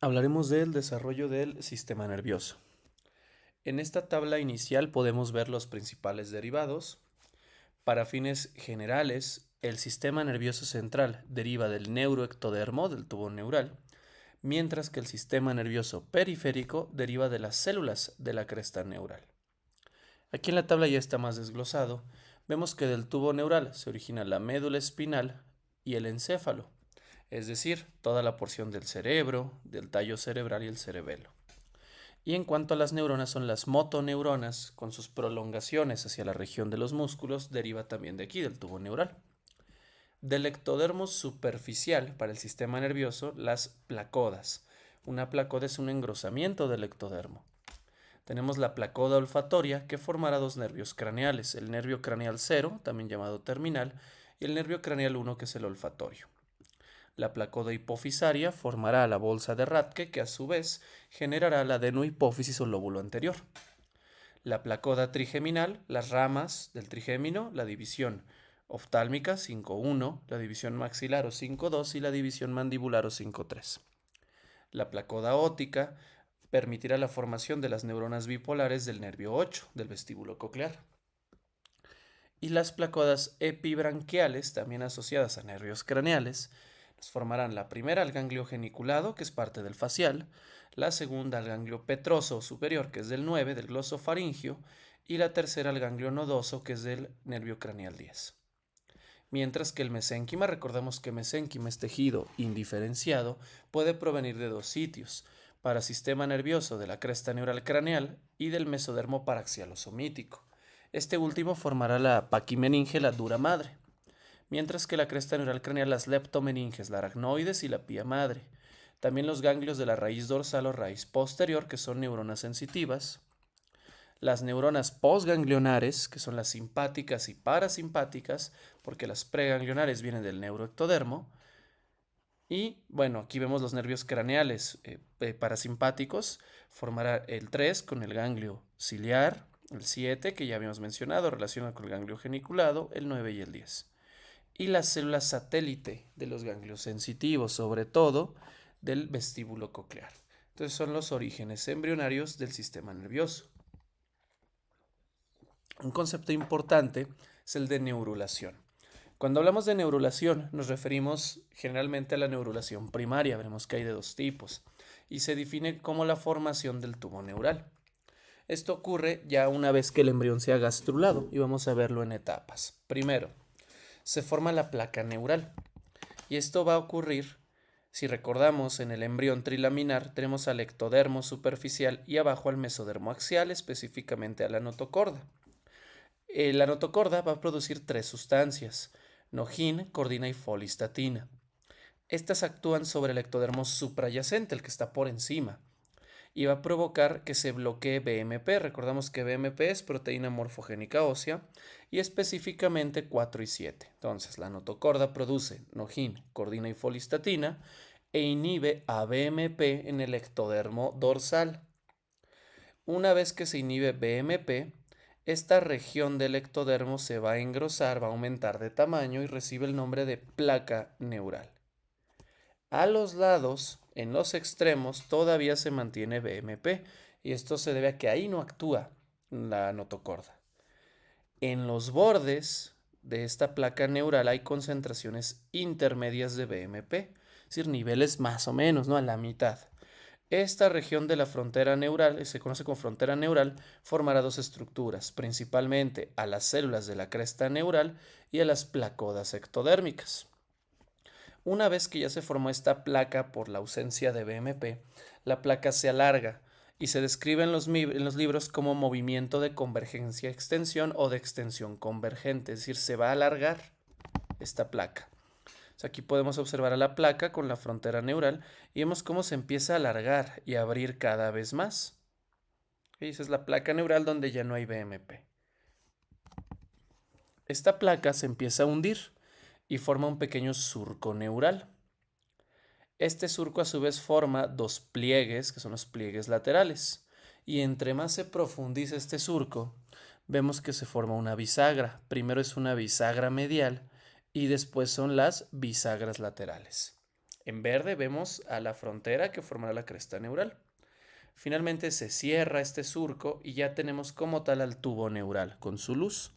Hablaremos del desarrollo del sistema nervioso. En esta tabla inicial podemos ver los principales derivados. Para fines generales, el sistema nervioso central deriva del neuroectodermo, del tubo neural, mientras que el sistema nervioso periférico deriva de las células de la cresta neural. Aquí en la tabla ya está más desglosado. Vemos que del tubo neural se origina la médula espinal y el encéfalo, es decir, toda la porción del cerebro, del tallo cerebral y el cerebelo. Y en cuanto a las neuronas, son las motoneuronas, con sus prolongaciones hacia la región de los músculos, deriva también de aquí, del tubo neural. Del ectodermo superficial para el sistema nervioso, las placodas. Una placoda es un engrosamiento del ectodermo. Tenemos la placoda olfatoria, que formará dos nervios craneales, el nervio craneal 0, también llamado terminal, y el nervio craneal 1, que es el olfatorio. La placoda hipofisaria formará la bolsa de Rathke, que a su vez generará la adenohipófisis o lóbulo anterior. La placoda trigeminal, las ramas del trigémino, la división oftálmica 5.1, la división maxilar o 5.2 y la división mandibular o 5.3. La placoda óptica permitirá la formación de las neuronas bipolares del nervio 8, del vestíbulo coclear. Y las placodas epibranquiales, también asociadas a nervios craneales, formarán la primera al ganglio geniculado, que es parte del facial, la segunda al ganglio petroso superior, que es del 9, del glosofaringio, y la tercera al ganglio nodoso, que es del nervio craneal 10. Mientras que el mesénquima, recordemos que mesénquima es tejido indiferenciado, puede provenir de dos sitios: parasistema nervioso de la cresta neural craneal y del mesodermo paraxial o somítico. Este último formará la paquimeninge, la dura madre, mientras que la cresta neural craneal, las leptomeninges, la aracnoides y la pía madre. También los ganglios de la raíz dorsal o raíz posterior, que son neuronas sensitivas. Las neuronas postganglionares, que son las simpáticas y parasimpáticas, porque las preganglionares vienen del neuroectodermo. Y bueno, aquí vemos los nervios craneales parasimpáticos. Formará el 3 con el ganglio ciliar, el 7 que ya habíamos mencionado, relacionado con el ganglio geniculado, el 9 y el 10. Y las células satélite de los ganglios sensitivos, sobre todo del vestíbulo coclear. Entonces son los orígenes embrionarios del sistema nervioso. Un concepto importante es el de neurulación. Cuando hablamos de neurulación nos referimos generalmente a la neurulación primaria. Veremos que hay de dos tipos y se define como la formación del tubo neural. Esto ocurre ya una vez que el embrión se ha gastrulado y vamos a verlo en etapas. Primero, se forma la placa neural y esto va a ocurrir, si recordamos, en el embrión trilaminar tenemos al ectodermo superficial y abajo al mesodermo axial, específicamente a la notocorda. La notocorda va a producir tres sustancias: nogin, cordina y folistatina. Estas actúan sobre el ectodermo suprayacente, el que está por encima, y va a provocar que se bloquee BMP. Recordamos que BMP es proteína morfogénica ósea y específicamente 4 y 7. Entonces, la notocorda produce nogin, cordina y folistatina e inhibe a BMP en el ectodermo dorsal. Una vez que se inhibe BMP, esta región del ectodermo se va a engrosar, va a aumentar de tamaño y recibe el nombre de placa neural. A los lados, en los extremos, todavía se mantiene BMP y esto se debe a que ahí no actúa la notocorda. En los bordes de esta placa neural hay concentraciones intermedias de BMP, es decir, niveles más o menos, ¿no? A la mitad. Esta región de la frontera neural, se conoce como frontera neural, formará dos estructuras, principalmente a las células de la cresta neural y a las placodas ectodérmicas. Una vez que ya se formó esta placa por la ausencia de BMP, la placa se alarga y se describe en los libros como movimiento de convergencia-extensión o de extensión convergente, es decir, se va a alargar esta placa. Aquí podemos observar a la placa con la frontera neural y vemos cómo se empieza a alargar y a abrir cada vez más. Esa es la placa neural donde ya no hay BMP. Esta placa se empieza a hundir y forma un pequeño surco neural. Este surco a su vez forma dos pliegues, que son los pliegues laterales. Y entre más se profundiza este surco, vemos que se forma una bisagra. Primero es una bisagra medial y después son las bisagras laterales. En verde vemos a la frontera que formará la cresta neural. Finalmente se cierra este surco y ya tenemos como tal al tubo neural con su luz.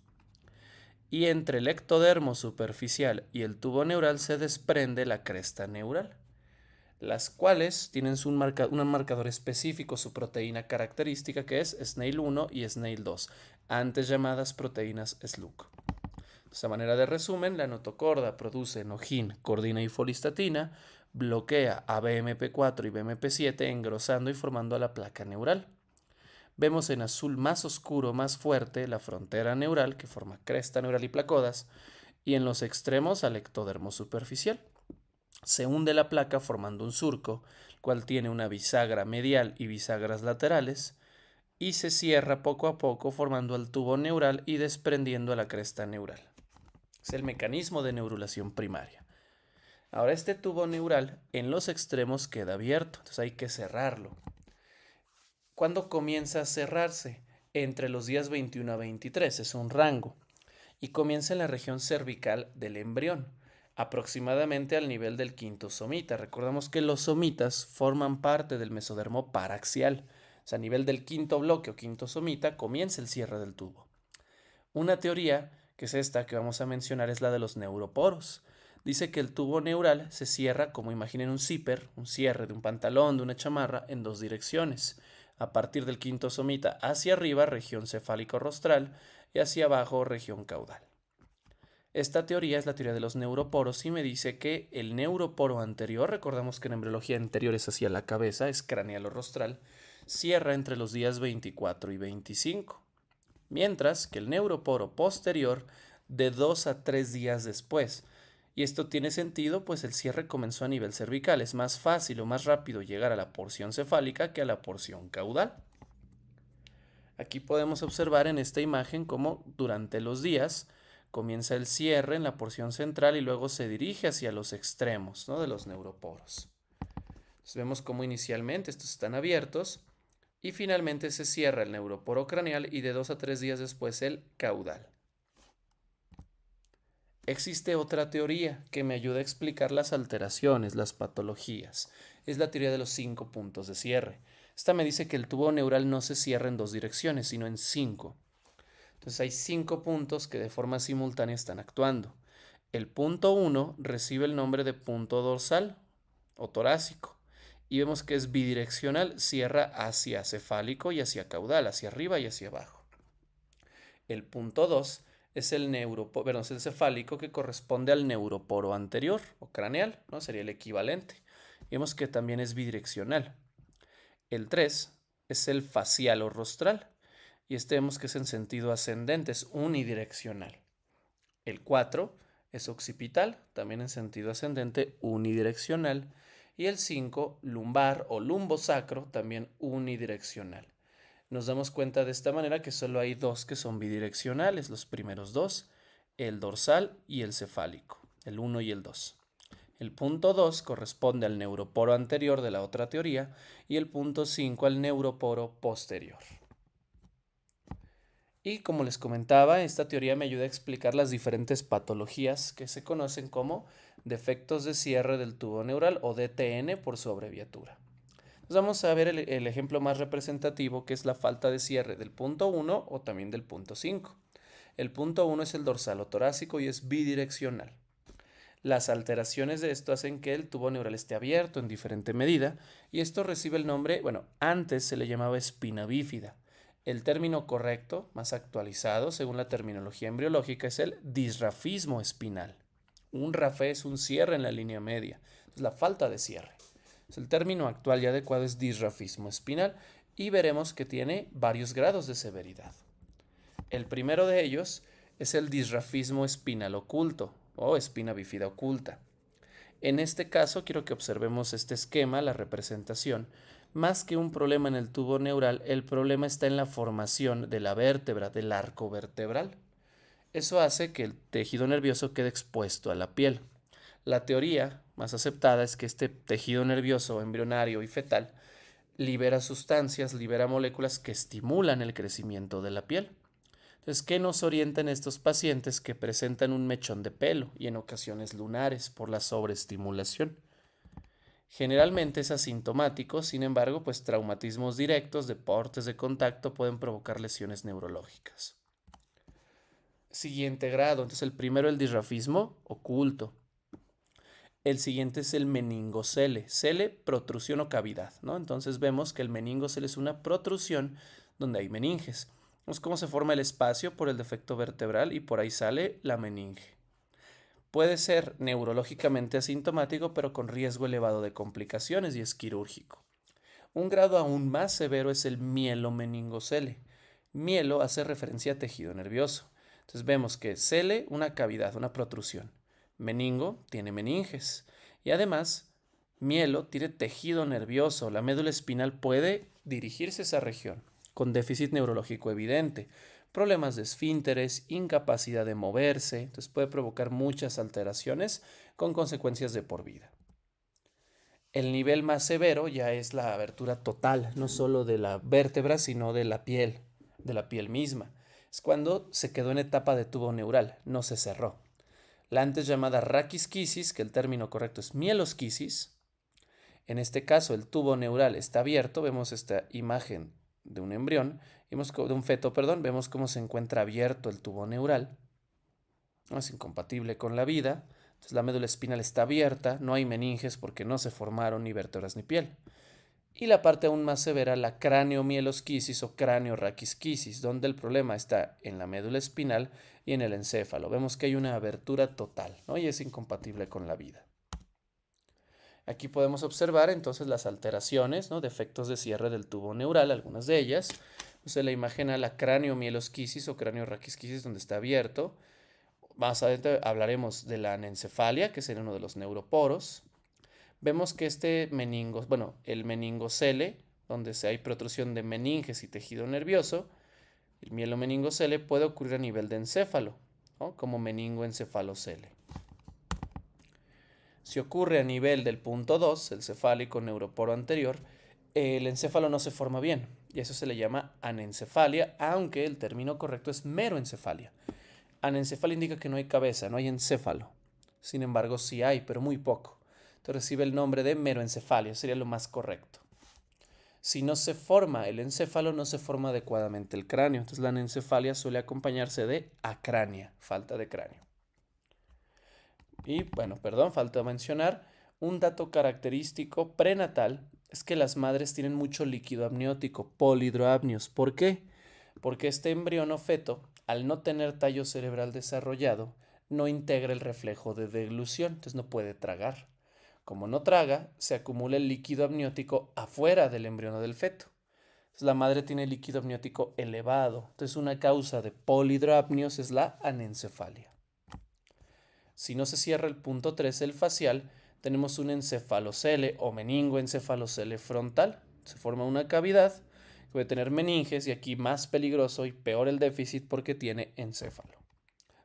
Y entre el ectodermo superficial y el tubo neural se desprende la cresta neural, las cuales tienen un marcador específico, su proteína característica, que es SNAIL1 y SNAIL2, antes llamadas proteínas SLUC. De esta manera de resumen, la notocorda produce enogin, cordina y folistatina, bloquea a BMP4 y BMP7 engrosando y formando la placa neural. Vemos en azul más oscuro, más fuerte, la frontera neural que forma cresta neural y placodas, y en los extremos al ectodermo superficial. Se hunde la placa formando un surco, el cual tiene una bisagra medial y bisagras laterales, y se cierra poco a poco formando el tubo neural y desprendiendo la cresta neural. Es el mecanismo de neurulación primaria. Ahora este tubo neural en los extremos queda abierto, entonces hay que cerrarlo. ¿Cuándo comienza a cerrarse? Entre los días 21 a 23, es un rango, y comienza en la región cervical del embrión, aproximadamente al nivel del quinto somita. Recordamos que los somitas forman parte del mesodermo paraxial, o sea, a nivel del quinto bloque o quinto somita comienza el cierre del tubo. Una teoría, que es esta que vamos a mencionar, es la de los neuroporos. Dice que el tubo neural se cierra como imaginen un zipper, un cierre de un pantalón, de una chamarra, en dos direcciones. A partir del quinto somita hacia arriba, región cefálico-rostral, y hacia abajo, región caudal. Esta teoría es la teoría de los neuroporos y me dice que el neuroporo anterior, recordamos que en embriología anterior es hacia la cabeza, es craneal o rostral, cierra entre los días 24 y 25, mientras que el neuroporo posterior de 2 a 3 días después. Y esto tiene sentido, pues el cierre comenzó a nivel cervical. Es más fácil o más rápido llegar a la porción cefálica que a la porción caudal. Aquí podemos observar en esta imagen cómo durante los días comienza el cierre en la porción central y luego se dirige hacia los extremos, ¿no?, de los neuroporos. Entonces vemos cómo inicialmente estos están abiertos y finalmente se cierra el neuroporo craneal y de 2 a 3 días después el caudal. Existe otra teoría que me ayuda a explicar las alteraciones, las patologías. Es la teoría de los 5 puntos de cierre. Esta me dice que el tubo neural no se cierra en 2 direcciones, sino en 5. Entonces hay 5 puntos que de forma simultánea están actuando. El punto 1 recibe el nombre de punto dorsal o torácico y vemos que es bidireccional, cierra hacia cefálico y hacia caudal, hacia arriba y hacia abajo. El punto 2 es el es el cefálico, que corresponde al neuroporo anterior o craneal, ¿no? Sería el equivalente. Vemos que también es bidireccional. El 3 es el facial o rostral y este vemos que es en sentido ascendente, es unidireccional. El 4 es occipital, también en sentido ascendente, unidireccional. Y el 5, lumbar o lumbosacro, también unidireccional. Nos damos cuenta de esta manera que solo hay 2 que son bidireccionales, los primeros 2, el dorsal y el cefálico, el 1 y el 2. El punto 2 corresponde al neuroporo anterior de la otra teoría y el punto 5 al neuroporo posterior. Y como les comentaba, esta teoría me ayuda a explicar las diferentes patologías que se conocen como defectos de cierre del tubo neural o DTN por su abreviatura. Entonces vamos a ver el ejemplo más representativo, que es la falta de cierre del punto 1 o también del punto 5. El punto 1 es el dorsal o torácico y es bidireccional. Las alteraciones de esto hacen que el tubo neural esté abierto en diferente medida y esto recibe el nombre, antes se le llamaba espina bífida. El término correcto, más actualizado según la terminología embriológica, es el disrafismo espinal. Un rafé es un cierre en la línea media, es la falta de cierre. El término actual y adecuado es disrafismo espinal y veremos que tiene varios grados de severidad. El primero de ellos es el disrafismo espinal oculto o espina bífida oculta. En este caso quiero que observemos este esquema, la representación. Más que un problema en el tubo neural, el problema está en la formación de la vértebra, del arco vertebral. Eso hace que el tejido nervioso quede expuesto a la piel. La teoría más aceptada es que este tejido nervioso embrionario y fetal libera sustancias, libera moléculas que estimulan el crecimiento de la piel. Entonces, ¿qué nos orienta en estos pacientes que presentan un mechón de pelo y en ocasiones lunares por la sobreestimulación? Generalmente es asintomático, sin embargo, pues traumatismos directos, deportes de contacto pueden provocar lesiones neurológicas. Siguiente grado, entonces el primero el disrafismo oculto. El siguiente es el meningocele. Cele, protrusión o cavidad, ¿no? Entonces vemos que el meningocele es una protrusión donde hay meninges. Vemos cómo se forma el espacio por el defecto vertebral y por ahí sale la meninge. Puede ser neurológicamente asintomático, pero con riesgo elevado de complicaciones y es quirúrgico. Un grado aún más severo es el mielomeningocele. Mielo hace referencia a tejido nervioso. Entonces vemos que cele, una cavidad, una protrusión. Meningo tiene meninges. Y además, mielo tiene tejido nervioso. La médula espinal puede dirigirse a esa región con déficit neurológico evidente. Problemas de esfínteres, incapacidad de moverse. Entonces puede provocar muchas alteraciones con consecuencias de por vida. El nivel más severo ya es la abertura total, no solo de la vértebra, sino de la piel misma. Es cuando se quedó en etapa de tubo neural, no se cerró. La antes llamada raquisquisis, que el término correcto es mielosquisis, en este caso el tubo neural está abierto, vemos esta imagen de un embrión, de un feto, vemos cómo se encuentra abierto el tubo neural. No es incompatible con la vida. Entonces la médula espinal está abierta, no hay meninges porque no se formaron ni vértebras ni piel. Y la parte aún más severa, la craneomielosquisis o craneorraquisquisis, donde el problema está en la médula espinal y en el encéfalo. Vemos que hay una abertura total, ¿no? Y es incompatible con la vida. Aquí podemos observar entonces las alteraciones, ¿no? Defectos de cierre del tubo neural, algunas de ellas. Se le imagina la craneomielosquisis o craneorraquisquisis donde está abierto. Más adelante hablaremos de la anencefalia, que sería uno de los neuroporos. Vemos que el meningocele, donde hay protrusión de meninges y tejido nervioso, el mielomeningocele puede ocurrir a nivel de encéfalo, ¿no? Como meningoencefalocele. Si ocurre a nivel del punto 2, el cefálico neuroporo anterior, el encéfalo no se forma bien y eso se le llama anencefalia, aunque el término correcto es meroencefalia. Anencefalia indica que no hay cabeza, no hay encéfalo. Sin embargo, sí hay, pero muy poco. Entonces recibe el nombre de meroencefalia, sería lo más correcto. Si no se forma el encéfalo, no se forma adecuadamente el cráneo. Entonces la anencefalia suele acompañarse de acrania, falta de cráneo. Y falta mencionar un dato característico prenatal es que las madres tienen mucho líquido amniótico, polihidroamnios. ¿Por qué? Porque este embrión o feto, al no tener tallo cerebral desarrollado, no integra el reflejo de deglución, entonces no puede tragar. Como no traga, se acumula el líquido amniótico afuera del embrión o del feto. Entonces la madre tiene líquido amniótico elevado. Entonces una causa de polihidroamnios es la anencefalia. Si no se cierra el punto 3, el facial, tenemos un encefalocele o meningoencefalocele frontal. Se forma una cavidad que puede tener meninges y aquí más peligroso y peor el déficit porque tiene encéfalo.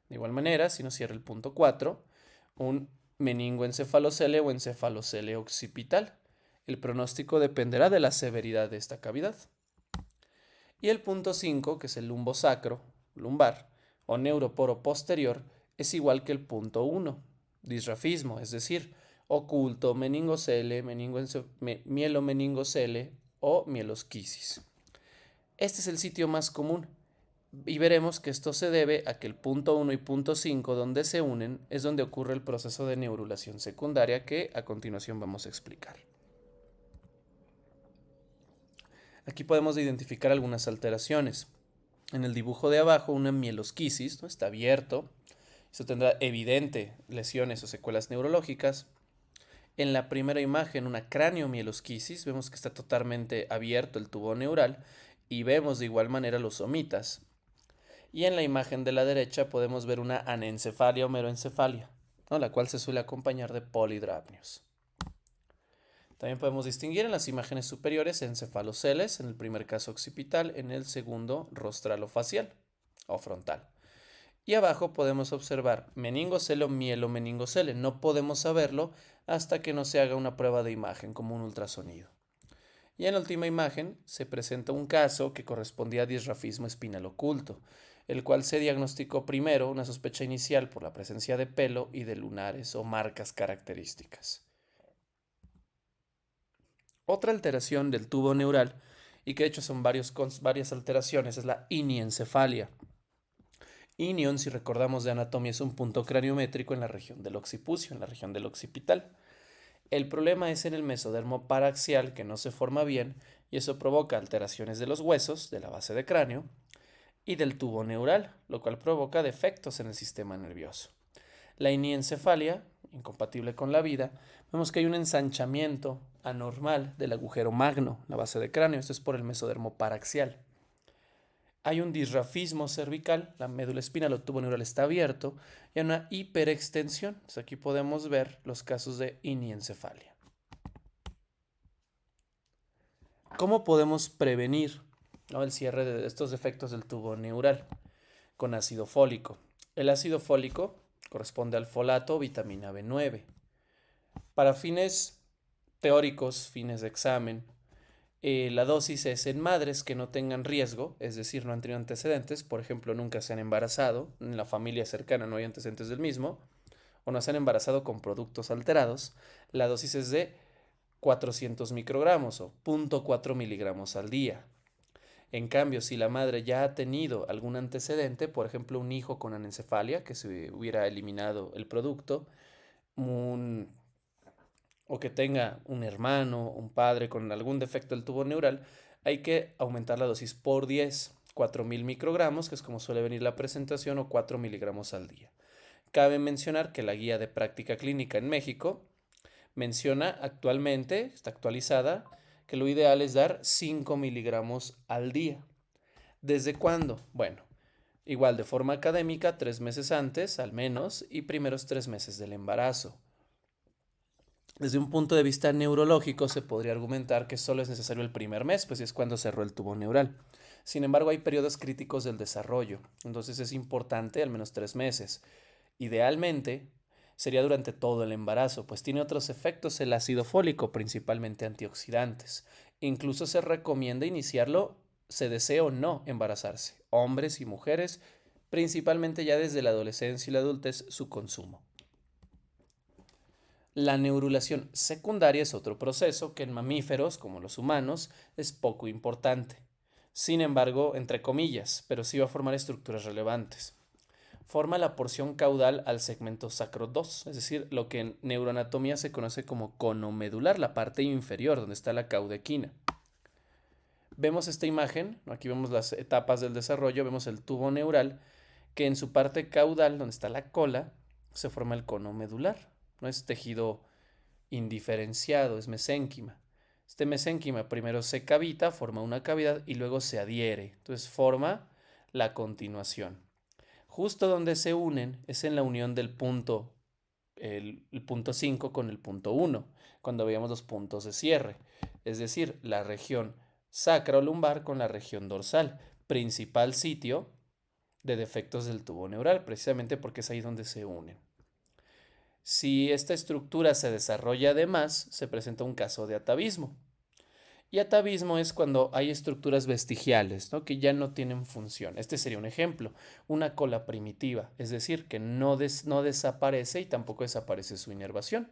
De igual manera, si no cierra el punto 4, un meningoencefalocele o encefalocele occipital. El pronóstico dependerá de la severidad de esta cavidad. Y el punto 5, que es el lumbosacro, lumbar, o neuroporo posterior, es igual que el punto 1, disrafismo, es decir, oculto, meningocele, mielomeningocele o mielosquisis. Este es el sitio más común y veremos que esto se debe a que el punto 1 y punto 5 donde se unen es donde ocurre el proceso de neurulación secundaria que a continuación vamos a explicar. Aquí podemos identificar algunas alteraciones. En el dibujo de abajo, una mielosquisis, ¿no? Está abierto. Eso tendrá evidente lesiones o secuelas neurológicas. En la primera imagen, una craneomielosquisis, vemos que está totalmente abierto el tubo neural y vemos de igual manera los somitas. Y en la imagen de la derecha podemos ver una anencefalia o meroencefalia, ¿no? La cual se suele acompañar de polihidroamnios. También podemos distinguir en las imágenes superiores encefaloceles, en el primer caso occipital, en el segundo rostralofacial o frontal. Y abajo podemos observar meningocele o mielomeningocele. No podemos saberlo hasta que no se haga una prueba de imagen como un ultrasonido. Y en la última imagen se presenta un caso que correspondía a disrafismo espinal oculto, el cual se diagnosticó primero una sospecha inicial por la presencia de pelo y de lunares o marcas características. Otra alteración del tubo neural, y que de hecho son varias alteraciones, es la iniencefalia. Inion, si recordamos de anatomía, es un punto craniométrico en la región del occipucio, en la región del occipital. El problema es en el mesodermo paraxial, que no se forma bien, y eso provoca alteraciones de los huesos, de la base de cráneo, y del tubo neural, lo cual provoca defectos en el sistema nervioso. La iniencefalia, incompatible con la vida, vemos que hay un ensanchamiento anormal del agujero magno, la base de cráneo, esto es por el mesodermo paraxial. Hay un disrafismo cervical, la médula espinal o tubo neural está abierto, y hay una hiperextensión. Entonces aquí podemos ver los casos de iniencefalia. ¿Cómo podemos prevenir, ¿no?, el cierre de estos defectos del tubo neural? Con ácido fólico. El ácido fólico corresponde al folato o vitamina B9. Para fines teóricos, fines de examen, la dosis es en madres que no tengan riesgo, es decir, no han tenido antecedentes, por ejemplo, nunca se han embarazado, en la familia cercana no hay antecedentes del mismo, o no se han embarazado con productos alterados. La dosis es de 400 microgramos o 0.4 miligramos al día. En cambio, si la madre ya ha tenido algún antecedente, por ejemplo, un hijo con anencefalia, que se hubiera eliminado el producto, o que tenga un hermano, un padre con algún defecto del tubo neural, hay que aumentar la dosis por 10, 4000 microgramos, que es como suele venir la presentación, o 4 miligramos al día. Cabe mencionar que la guía de práctica clínica en México menciona actualmente, está actualizada, que lo ideal es dar 5 miligramos al día. ¿Desde cuándo? Bueno, igual de forma académica, 3 meses antes, al menos, y primeros 3 meses del embarazo. Desde un punto de vista neurológico, se podría argumentar que solo es necesario el primer mes, pues es cuando cerró el tubo neural. Sin embargo, hay periodos críticos del desarrollo, entonces es importante al menos 3 meses. Idealmente, sería durante todo el embarazo, pues tiene otros efectos el ácido fólico, principalmente antioxidantes. Incluso se recomienda iniciarlo, se desee o no embarazarse, hombres y mujeres, principalmente ya desde la adolescencia y la adultez, su consumo. La neurulación secundaria es otro proceso que en mamíferos, como los humanos, es poco importante. Sin embargo, entre comillas, pero sí va a formar estructuras relevantes. Forma la porción caudal al segmento sacro 2, es decir, lo que en neuroanatomía se conoce como cono medular, la parte inferior donde está la caudequina. Vemos esta imagen, aquí vemos las etapas del desarrollo, vemos el tubo neural, que en su parte caudal, donde está la cola, se forma el cono medular. No es tejido indiferenciado, es mesénquima. Este mesénquima primero se cavita, forma una cavidad y luego se adhiere. Entonces forma la continuación. Justo donde se unen es en la unión del punto, el punto 5 con el punto 1, cuando veíamos los puntos de cierre. Es decir, la región sacrolumbar con la región dorsal, principal sitio de defectos del tubo neural, precisamente porque es ahí donde se unen. Si esta estructura se desarrolla de más, se presenta un caso de atavismo. Y atavismo es cuando hay estructuras vestigiales, ¿no?, que ya no tienen función. Este sería un ejemplo, una cola primitiva, es decir, que no desaparece y tampoco desaparece su inervación,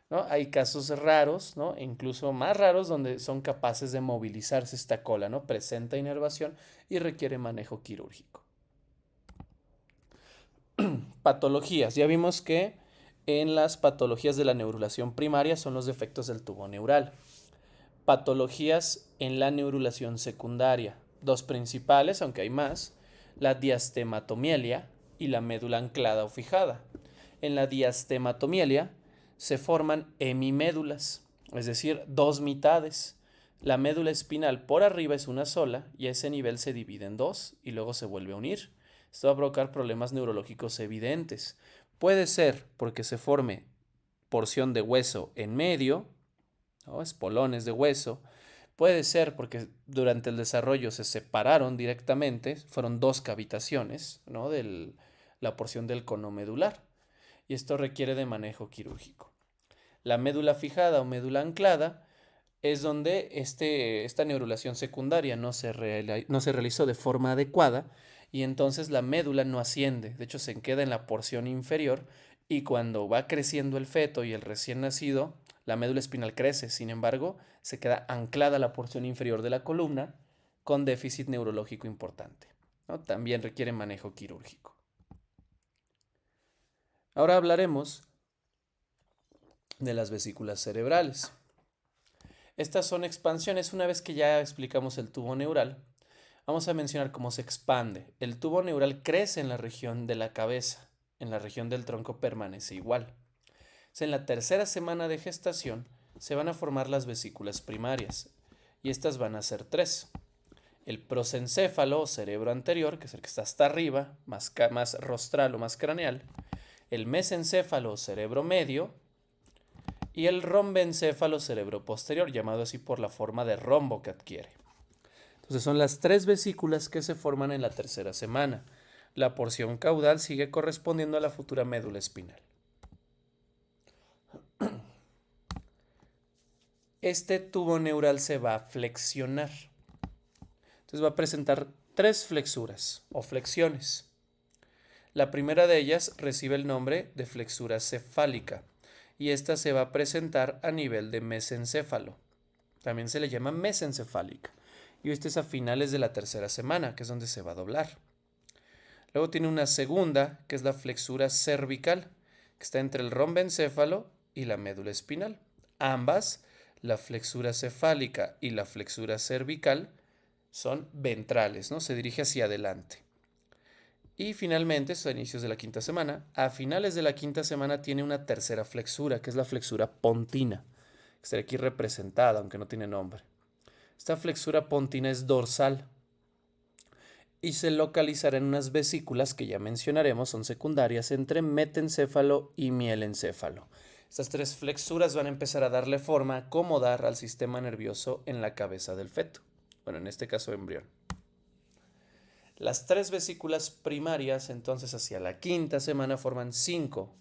¿no? Hay casos raros, ¿no?, e incluso más raros, donde son capaces de movilizarse esta cola, ¿no? Presenta inervación y requiere manejo quirúrgico. Patologías. Ya vimos que en las patologías de la neurulación primaria son los defectos del tubo neural. Patologías en la neurulación secundaria. Dos principales, aunque hay más, la diastematomelia y la médula anclada o fijada. En la diastematomelia se forman hemimédulas, es decir, dos mitades. La médula espinal por arriba es una sola y a ese nivel se divide en dos y luego se vuelve a unir. Esto va a provocar problemas neurológicos evidentes. Puede ser porque se forme porción de hueso en medio, ¿no?, espolones de hueso. Puede ser porque durante el desarrollo se separaron directamente, fueron dos cavitaciones, ¿no?, de la porción del cono medular, y esto requiere de manejo quirúrgico. La médula fijada o médula anclada es donde esta neurulación secundaria no se realizó de forma adecuada y entonces la médula no asciende, de hecho se queda en la porción inferior y cuando va creciendo el feto y el recién nacido, La médula espinal crece, sin embargo, se queda anclada a la porción inferior de la columna con déficit neurológico importante, ¿no? También requiere manejo quirúrgico. Ahora hablaremos de las vesículas cerebrales. Estas son expansiones. Una vez que ya explicamos el tubo neural, vamos a mencionar cómo se expande. El tubo neural crece en la región de la cabeza, en la región del tronco permanece igual. En la tercera semana de gestación se van a formar las vesículas primarias, y estas van a ser 3. El prosencéfalo o cerebro anterior, que es el que está hasta arriba, más rostral o más craneal, el mesencéfalo o cerebro medio, y el rombencéfalo cerebro posterior, llamado así por la forma de rombo que adquiere. Entonces son las 3 vesículas que se forman en la tercera semana. La porción caudal sigue correspondiendo a la futura médula espinal. Este tubo neural se va a flexionar. Entonces va a presentar 3 flexuras o flexiones. La primera de ellas recibe el nombre de flexura cefálica, y esta se va a presentar a nivel de mesencéfalo. También se le llama mesencefálica, y este es a finales de la tercera semana, que es donde se va a doblar. Luego tiene una segunda, que es la flexura cervical, que está entre el rombencéfalo y la médula espinal. Ambas, la flexura cefálica y la flexura cervical, son ventrales, ¿no? Se dirige hacia adelante. Y finalmente, a inicios de la quinta semana, a finales de la quinta semana tiene una tercera flexura, que es la flexura pontina, que está aquí representada, aunque no tiene nombre. Esta flexura pontina es dorsal y se localizará en unas vesículas que ya mencionaremos, son secundarias, entre metencéfalo y mielencéfalo. Estas 3 flexuras van a empezar a darle forma, a acomodar al sistema nervioso en la cabeza del feto. Bueno, en este caso embrión. Las 3 vesículas primarias, entonces, hacia la quinta semana forman 5.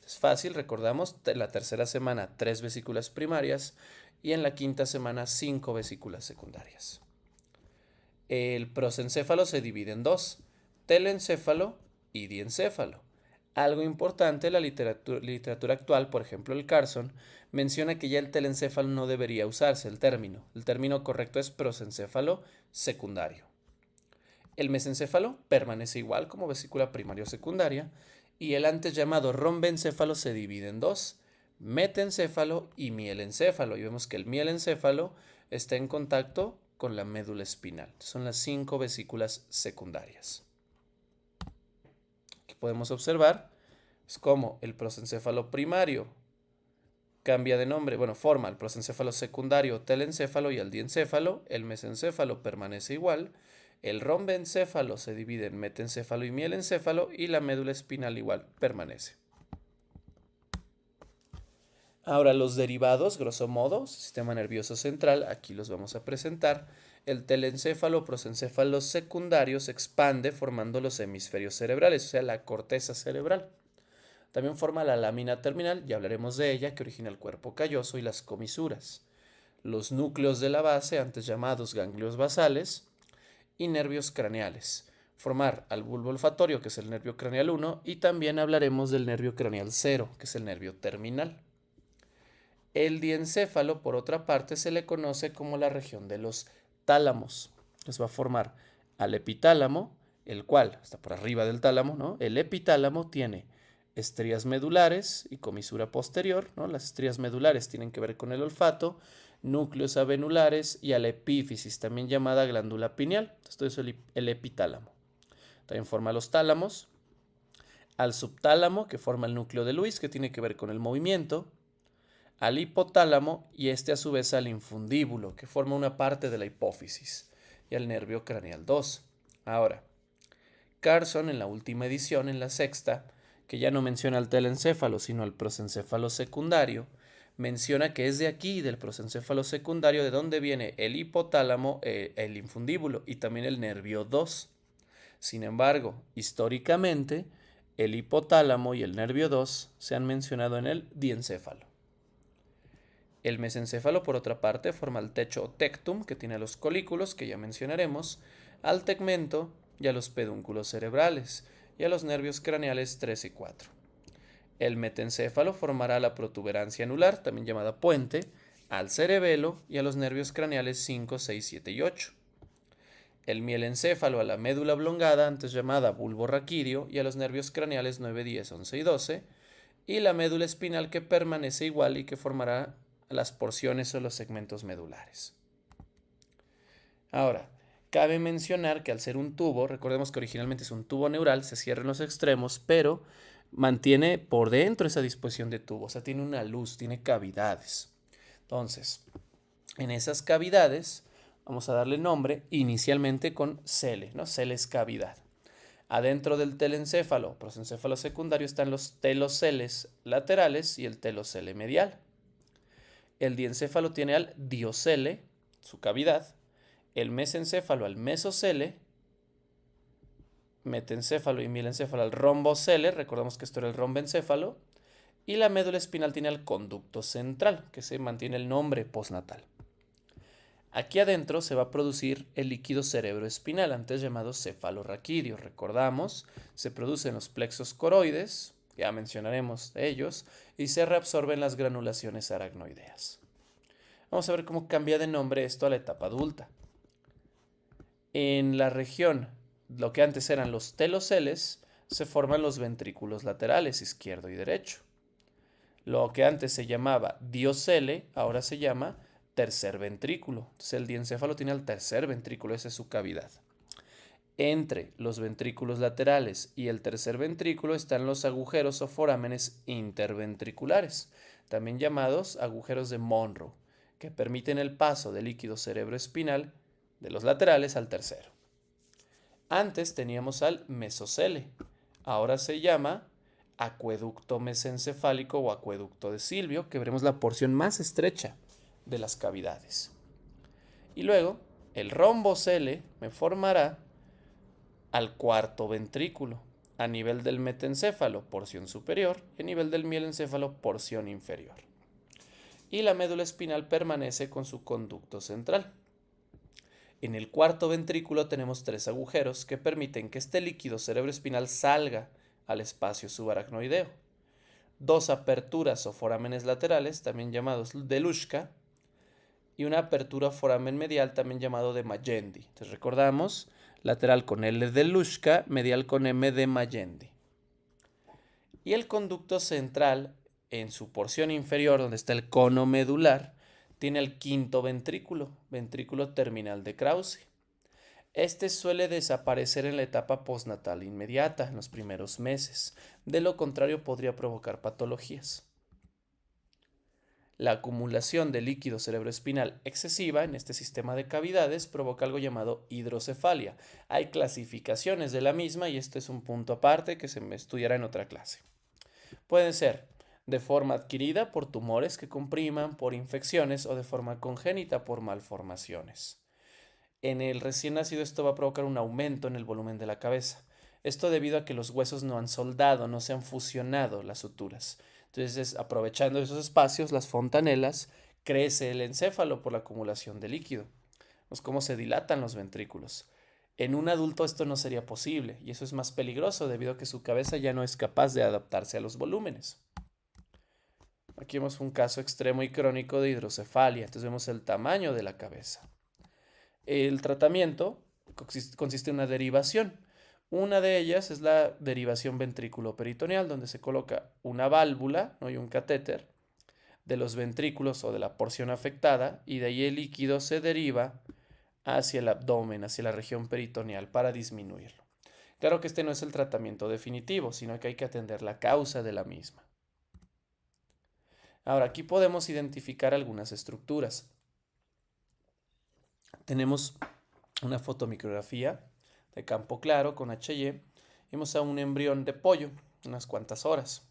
Es fácil, recordamos, en la tercera semana 3 vesículas primarias y en la quinta semana 5 vesículas secundarias. El prosencéfalo se divide en 2, telencéfalo y diencéfalo. Algo importante, la literatura actual, por ejemplo el Carson, menciona que ya el telencéfalo no debería usarse el término. El término correcto es prosencéfalo secundario. El mesencéfalo permanece igual como vesícula primaria o secundaria, y el antes llamado rombencéfalo se divide en 2, metencéfalo y mielencéfalo. Y vemos que el mielencéfalo está en contacto con la médula espinal. Son las 5 vesículas secundarias. Aquí podemos observar cómo el prosencéfalo primario cambia de nombre, forma el prosencéfalo secundario o telencéfalo, y al diencéfalo. El mesencéfalo permanece igual. El rombencéfalo se divide en metencéfalo y mielencéfalo, y la médula espinal igual permanece. Ahora los derivados, grosso modo, sistema nervioso central, aquí los vamos a presentar. El telencéfalo prosencéfalo secundario se expande formando los hemisferios cerebrales, o sea, la corteza cerebral. También forma la lámina terminal, ya hablaremos de ella, que origina el cuerpo calloso y las comisuras. Los núcleos de la base, antes llamados ganglios basales, y nervios craneales. Formar al bulbo olfatorio, que es el nervio craneal 1, y también hablaremos del nervio craneal 0, que es el nervio terminal. El diencéfalo, por otra parte, se le conoce como la región de los tálamos. Entonces va a formar al epitálamo, el cual está por arriba del tálamo, ¿no? El epitálamo tiene estrías medulares y comisura posterior, ¿no? Las estrías medulares tienen que ver con el olfato, núcleos avenulares y a la epífisis, también llamada glándula pineal. Esto es el epitálamo. También forma los tálamos, al subtálamo, que forma el núcleo de Lewis, que tiene que ver con el movimiento, al hipotálamo, y a su vez al infundíbulo, que forma una parte de la hipófisis, y al nervio craneal 2. Ahora, Carson, en la última edición, en la sexta, que ya no menciona al telencéfalo, sino al prosencéfalo secundario, menciona que es de aquí, del prosencéfalo secundario, de donde viene el hipotálamo, el infundíbulo y también el nervio 2. Sin embargo, históricamente, el hipotálamo y el nervio 2 se han mencionado en el diencéfalo. El mesencéfalo, por otra parte, forma el techo o tectum, que tiene a los colículos, que ya mencionaremos, al tegmento y a los pedúnculos cerebrales, y a los nervios craneales 3 y 4. El metencéfalo formará la protuberancia anular, también llamada puente, al cerebelo y a los nervios craneales 5, 6, 7 y 8. El mielencéfalo a la médula oblongada, antes llamada bulbo raquídeo, y a los nervios craneales 9, 10, 11 y 12. Y la médula espinal que permanece igual y que formará las porciones o los segmentos medulares. Ahora, cabe mencionar que al ser un tubo, recordemos que originalmente es un tubo neural, se cierra en los extremos, pero mantiene por dentro esa disposición de tubo, o sea, tiene una luz, tiene cavidades. Entonces, en esas cavidades vamos a darle nombre inicialmente con cele, ¿no? Cele es cavidad. Adentro del telencéfalo, prosencéfalo secundario, están los teloceles laterales y el telocele medial. El diencéfalo tiene al diocele, su cavidad, el mesencéfalo al mesocele, metencéfalo y mielencéfalo al rombocele, recordamos que esto era el rombencéfalo, y la médula espinal tiene al conducto central, que se mantiene el nombre postnatal. Aquí adentro se va a producir el líquido cerebroespinal, antes llamado cefalorraquídeo. Recordamos, se produce en los plexos coroides, ya mencionaremos de ellos, y se reabsorbe en las granulaciones aracnoideas. Vamos a ver cómo cambia de nombre esto a la etapa adulta. En la región, lo que antes eran los teloceles, se forman los ventrículos laterales, izquierdo y derecho. Lo que antes se llamaba diocele, ahora se llama tercer ventrículo. Entonces el diencéfalo tiene el tercer ventrículo, esa es su cavidad. Entre los ventrículos laterales y el tercer ventrículo están los agujeros o forámenes interventriculares, también llamados agujeros de Monro, que permiten el paso del líquido cerebroespinal de los laterales al tercero. Antes teníamos al mesocele, ahora se llama acueducto mesencefálico o acueducto de Silvio, que veremos la porción más estrecha de las cavidades. Y luego el rombocele me formará al cuarto ventrículo, a nivel del metencéfalo, porción superior, y a nivel del mielencéfalo, porción inferior. Y la médula espinal permanece con su conducto central. En el cuarto ventrículo tenemos 3 agujeros que permiten que este líquido cerebroespinal salga al espacio subaracnoideo. 2 aperturas o forámenes laterales, también llamados de Luschka, y una apertura foramen medial, también llamado de Magendie. Entonces recordamos, lateral con L de Luschka, medial con M de Magendie. Y el conducto central, en su porción inferior, donde está el cono medular, tiene el quinto ventrículo, ventrículo terminal de Krause. Este suele desaparecer en la etapa postnatal inmediata, en los primeros meses. De lo contrario, podría provocar patologías. La acumulación de líquido cerebroespinal excesiva en este sistema de cavidades provoca algo llamado hidrocefalia. Hay clasificaciones de la misma y este es un punto aparte que se me estudiará en otra clase. Pueden ser de forma adquirida por tumores que compriman, por infecciones o de forma congénita por malformaciones. En el recién nacido esto va a provocar un aumento en el volumen de la cabeza. Esto debido a que los huesos no han soldado, no se han fusionado las suturas. Entonces, aprovechando esos espacios, las fontanelas, crece el encéfalo por la acumulación de líquido. Es como se dilatan los ventrículos. En un adulto esto no sería posible y eso es más peligroso debido a que su cabeza ya no es capaz de adaptarse a los volúmenes. Aquí vemos un caso extremo y crónico de hidrocefalia. Entonces vemos el tamaño de la cabeza. El tratamiento consiste en una derivación. Una de ellas es la derivación ventrículo-peritoneal, donde se coloca una válvula, ¿no?, y un catéter de los ventrículos o de la porción afectada, y de ahí el líquido se deriva hacia el abdomen, hacia la región peritoneal, para disminuirlo. Claro que este no es el tratamiento definitivo, sino que hay que atender la causa de la misma. Ahora, aquí podemos identificar algunas estructuras. Tenemos una fotomicrografía de campo claro con HY. Vemos a un embrión de pollo, unas cuantas horas,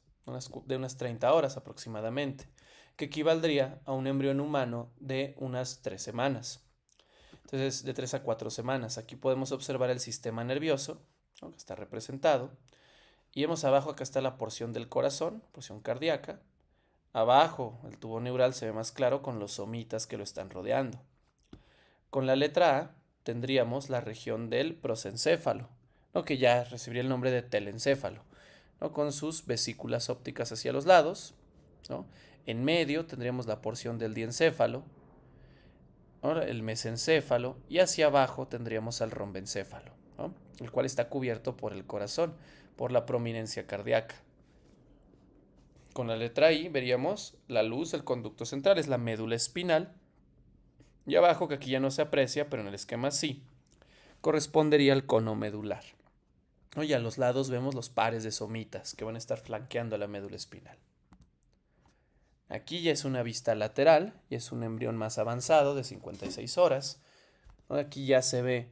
de unas 30 horas aproximadamente, que equivaldría a un embrión humano de unas 3 semanas. Entonces, de 3 a 4 semanas. Aquí podemos observar el sistema nervioso, ¿no?, que está representado. Y vemos abajo, acá está la porción del corazón, porción cardíaca. Abajo, el tubo neural se ve más claro con los somitas que lo están rodeando. Con la letra A tendríamos la región del prosencéfalo, ¿no?, que ya recibiría el nombre de telencéfalo. ¿no? Con sus vesículas ópticas hacia los lados, ¿no? En medio tendríamos la porción del diencéfalo, ¿no? El mesencéfalo, y hacia abajo tendríamos al rombencéfalo, ¿no? El cual está cubierto por el corazón, por la prominencia cardíaca. Con la letra I veríamos la luz, el conducto central es la médula espinal, y abajo, que aquí ya no se aprecia, pero en el esquema sí, correspondería al cono medular. Y a los lados vemos los pares de somitas que van a estar flanqueando la médula espinal. Aquí ya es una vista lateral y es un embrión más avanzado de 56 horas. Aquí ya se ve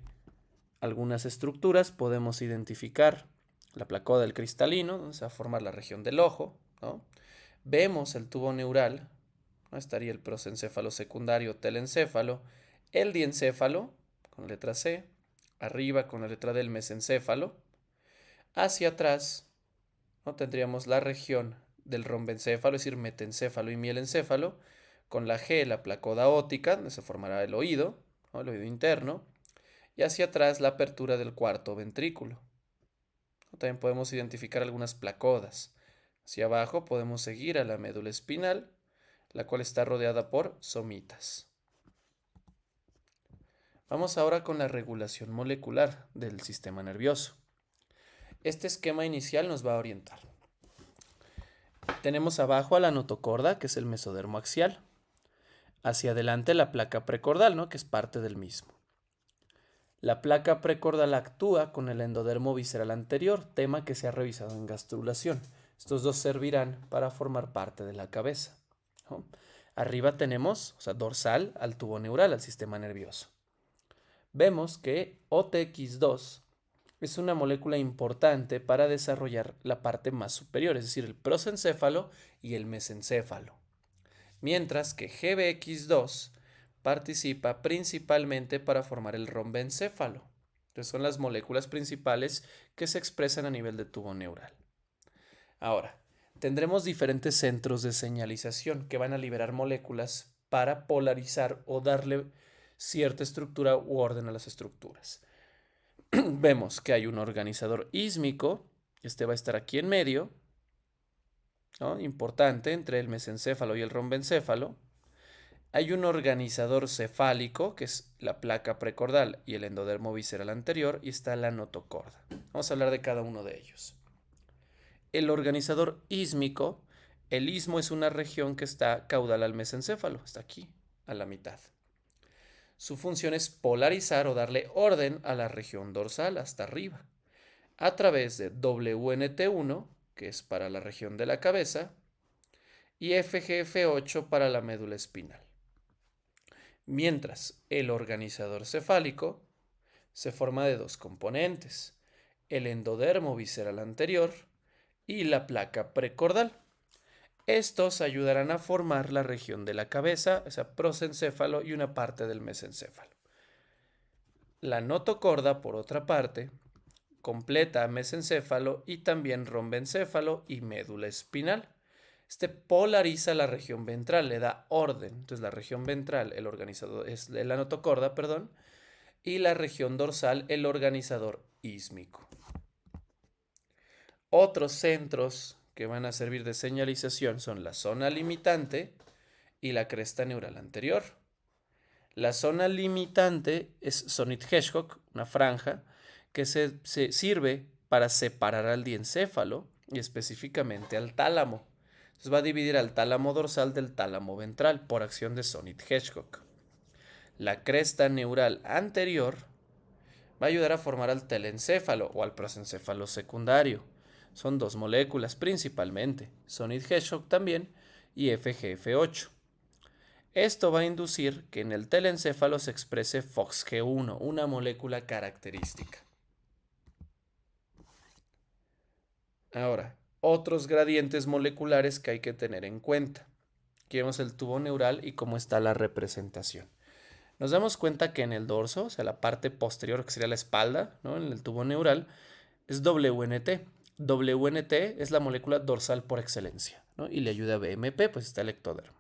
algunas estructuras. Podemos identificar la placoda del cristalino, donde se va a formar la región del ojo, ¿no? Vemos el tubo neural, ¿no? Estaría el prosencéfalo secundario, telencéfalo, el diencéfalo, con la letra C, arriba con la letra D el mesencéfalo. Hacia atrás, ¿no? Tendríamos la región del rombencéfalo, es decir, metencéfalo y mielencéfalo, con la G, la placoda óptica, donde se formará el oído, ¿no? El oído interno, y hacia atrás la apertura del cuarto ventrículo. También podemos identificar algunas placodas. Hacia abajo podemos seguir a la médula espinal, la cual está rodeada por somitas. Vamos ahora con la regulación molecular del sistema nervioso. Este esquema inicial nos va a orientar. Tenemos abajo a la notocorda, que es el mesodermo axial. Hacia adelante la placa precordal, ¿no? Que es parte del mismo. La placa precordal actúa con el endodermo visceral anterior, tema que se ha revisado en gastrulación. Estos dos servirán para formar parte de la cabeza, ¿no? Arriba tenemos, dorsal al tubo neural, al sistema nervioso. Vemos que OTX2 es una molécula importante para desarrollar la parte más superior, es decir, el prosencéfalo y el mesencéfalo. Mientras que GBX2 participa principalmente para formar el rombencéfalo. Entonces son las moléculas principales que se expresan a nivel de tubo neural. Ahora, tendremos diferentes centros de señalización que van a liberar moléculas para polarizar o darle cierta estructura u orden a las estructuras. Vemos que hay un organizador ísmico, este va a estar aquí en medio, ¿no? Importante entre el mesencéfalo y el rombencéfalo. Hay un organizador cefálico, que es la placa precordal y el endodermo visceral anterior, y está la notocorda. Vamos a hablar de cada uno de ellos. El organizador ísmico, el istmo es una región que está caudal al mesencéfalo, está aquí, a la mitad. Su función es polarizar o darle orden a la región dorsal hasta arriba, a través de WNT1, que es para la región de la cabeza, y FGF8 para la médula espinal. Mientras el organizador cefálico se forma de dos componentes, el endodermo visceral anterior y la placa precordal. Estos ayudarán a formar la región de la cabeza, o sea, prosencéfalo y una parte del mesencéfalo. La notocorda, por otra parte, completa mesencéfalo y también rombencéfalo y médula espinal. Este polariza la región ventral, le da orden. Entonces la región ventral, el organizador, es la notocorda, perdón, y la región dorsal, el organizador ísmico. Otros centros que van a servir de señalización son la zona limitante y la cresta neural anterior. La zona limitante es Sonnit-Hedgehog, una franja, que se sirve para separar al diencéfalo y específicamente al tálamo. Entonces va a dividir al tálamo dorsal del tálamo ventral por acción de Sonnit-Hedgehog. La cresta neural anterior va a ayudar a formar al telencéfalo o al prosencéfalo secundario. Son dos moléculas principalmente, Sonnit-Hedgehog también y FGF8. Esto va a inducir que en el telencéfalo se exprese FOXG1, una molécula característica. Ahora, otros gradientes moleculares que hay que tener en cuenta. Aquí vemos el tubo neural y cómo está la representación. Nos damos cuenta que en el dorso, o sea, la parte posterior, que sería la espalda, ¿no? En el tubo neural, es WNT. WNT es la molécula dorsal por excelencia, ¿no? Y le ayuda a BMP, pues está el ectodermo.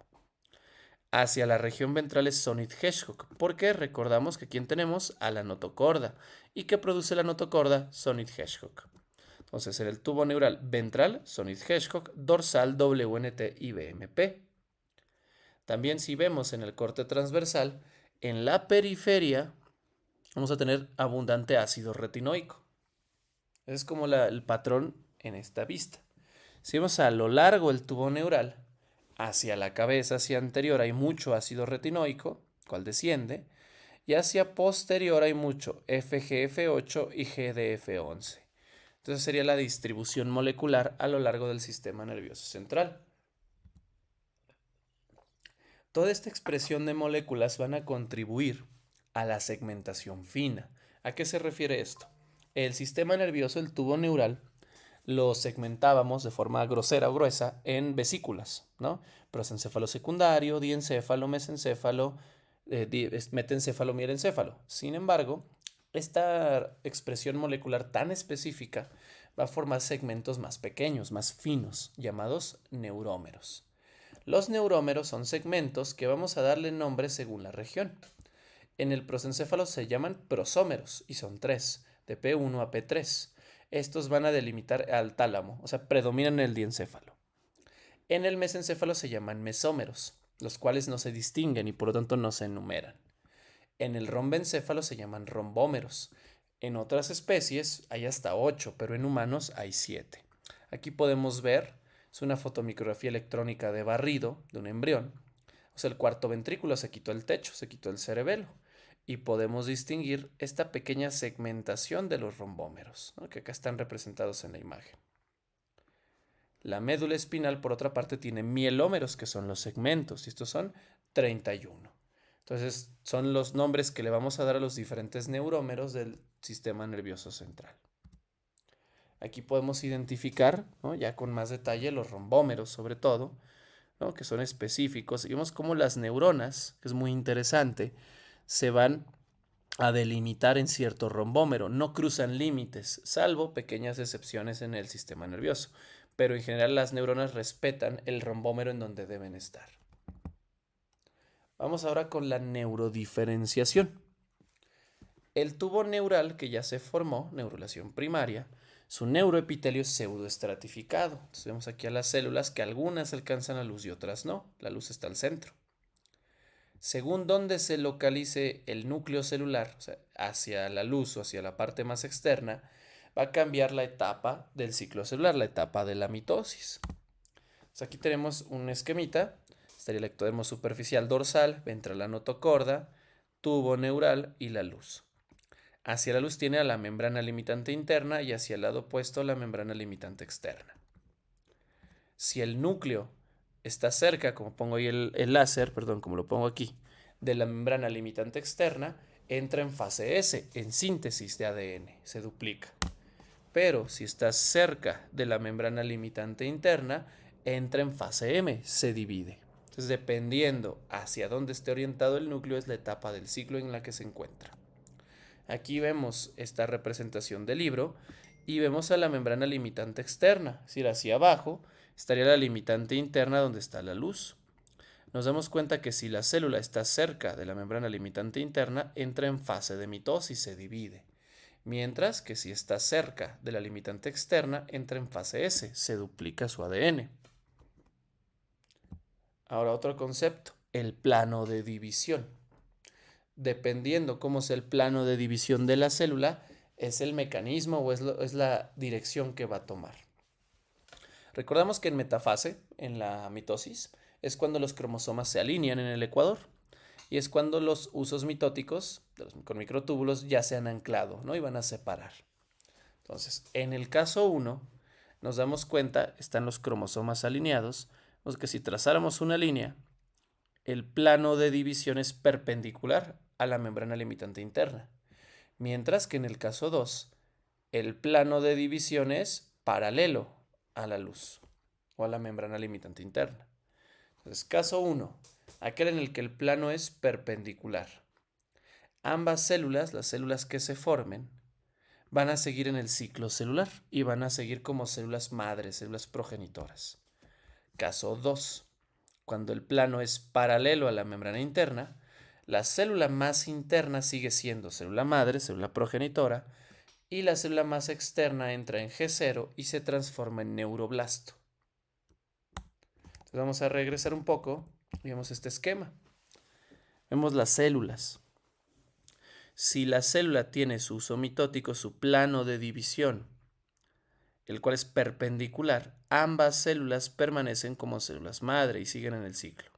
Hacia la región ventral es Sonnit-Hedgehog, porque recordamos que aquí tenemos a la notocorda y que produce la notocorda Sonnit-Hedgehog. Entonces, en el tubo neural ventral, Sonnith-Hedgehog, dorsal, WNT-IBMP. También si vemos en el corte transversal, en la periferia vamos a tener abundante ácido retinoico. Es como el patrón en esta vista. Si vemos a lo largo del tubo neural, hacia la cabeza, hacia anterior, hay mucho ácido retinoico, cual desciende, y hacia posterior hay mucho FGF8 y GDF11. Entonces sería la distribución molecular a lo largo del sistema nervioso central. Toda esta expresión de moléculas van a contribuir a la segmentación fina. ¿A qué se refiere esto? El sistema nervioso, el tubo neural, lo segmentábamos de forma grosera o gruesa en vesículas, ¿no? Prosencéfalo secundario, diencéfalo, mesencéfalo, metencéfalo, mielencéfalo. Sin embargo, esta expresión molecular tan específica va a formar segmentos más pequeños, más finos, llamados neurómeros. Los neurómeros son segmentos que vamos a darle nombre según la región. En el prosencéfalo se llaman prosómeros y son 3, de P1 a P3. Estos van a delimitar al tálamo, o sea, predominan en el diencéfalo. En el mesencéfalo se llaman mesómeros, los cuales no se distinguen y por lo tanto no se enumeran. En el rombencéfalo se llaman rombómeros. En otras especies hay hasta 8, pero en humanos hay 7. Aquí podemos ver, es una fotomicrografía electrónica de barrido de un embrión. O sea, el cuarto ventrículo se quitó el techo, se quitó el cerebelo. Y podemos distinguir esta pequeña segmentación de los rombómeros, ¿no? Que acá están representados en la imagen. La médula espinal, por otra parte, tiene mielómeros, que son los segmentos, y estos son 31. Entonces, son los nombres que le vamos a dar a los diferentes neurómeros del sistema nervioso central. Aquí podemos identificar, ¿no?, ya con más detalle, los rombómeros, sobre todo, ¿no?, que son específicos. Y vemos cómo las neuronas, que es muy interesante, se van a delimitar en cierto rombómero, no cruzan límites, salvo pequeñas excepciones en el sistema nervioso, pero en general las neuronas respetan el rombómero en donde deben estar. Vamos ahora con la neurodiferenciación. El tubo neural que ya se formó, neurulación primaria, su neuroepitelio es pseudoestratificado. Entonces vemos aquí a las células que algunas alcanzan la luz y otras no. La luz está al centro. Según donde se localice el núcleo celular, o sea, hacia la luz o hacia la parte más externa, va a cambiar la etapa del ciclo celular, la etapa de la mitosis. Entonces aquí tenemos un esquemita, estaría el ectodermo superficial dorsal, ventral anotocorda, tubo neural y la luz. Hacia la luz tiene a la membrana limitante interna y hacia el lado opuesto la membrana limitante externa. Si el núcleo está cerca, como pongo ahí el láser, como lo pongo aquí, de la membrana limitante externa, entra en fase S, en síntesis de ADN, se duplica. Pero si está cerca de la membrana limitante interna, entra en fase M, se divide. Entonces, dependiendo hacia dónde esté orientado el núcleo, es la etapa del ciclo en la que se encuentra. Aquí vemos esta representación del libro y vemos a la membrana limitante externa, es decir, hacia abajo estaría la limitante interna donde está la luz. Nos damos cuenta que si la célula está cerca de la membrana limitante interna, entra en fase de mitosis, se divide. Mientras que si está cerca de la limitante externa, entra en fase S, se duplica su ADN. Ahora otro concepto, el plano de división. Dependiendo cómo sea el plano de división de la célula, es el mecanismo o es la dirección que va a tomar. Recordamos que en metafase, en la mitosis, es cuando los cromosomas se alinean en el ecuador y es cuando los usos mitóticos con microtúbulos ya se han anclado, ¿no?, y van a separar. Entonces, en el caso 1, nos damos cuenta, están los cromosomas alineados, pues que si trazáramos una línea, el plano de división es perpendicular a la membrana limitante interna, mientras que en el caso 2, el plano de división es paralelo a la luz o a la membrana limitante interna. Entonces, caso 1, aquel en el que el plano es perpendicular. Ambas células, las células que se formen, van a seguir en el ciclo celular y van a seguir como células madres, células progenitoras. Caso 2, cuando el plano es paralelo a la membrana interna, la célula más interna sigue siendo célula madre, célula progenitora, y la célula más externa entra en G0 y se transforma en neuroblasto. Entonces vamos a regresar un poco y vemos este esquema. Vemos las células. Si la célula tiene su uso mitótico, su plano de división, el cual es perpendicular, ambas células permanecen como células madre y siguen en el ciclo.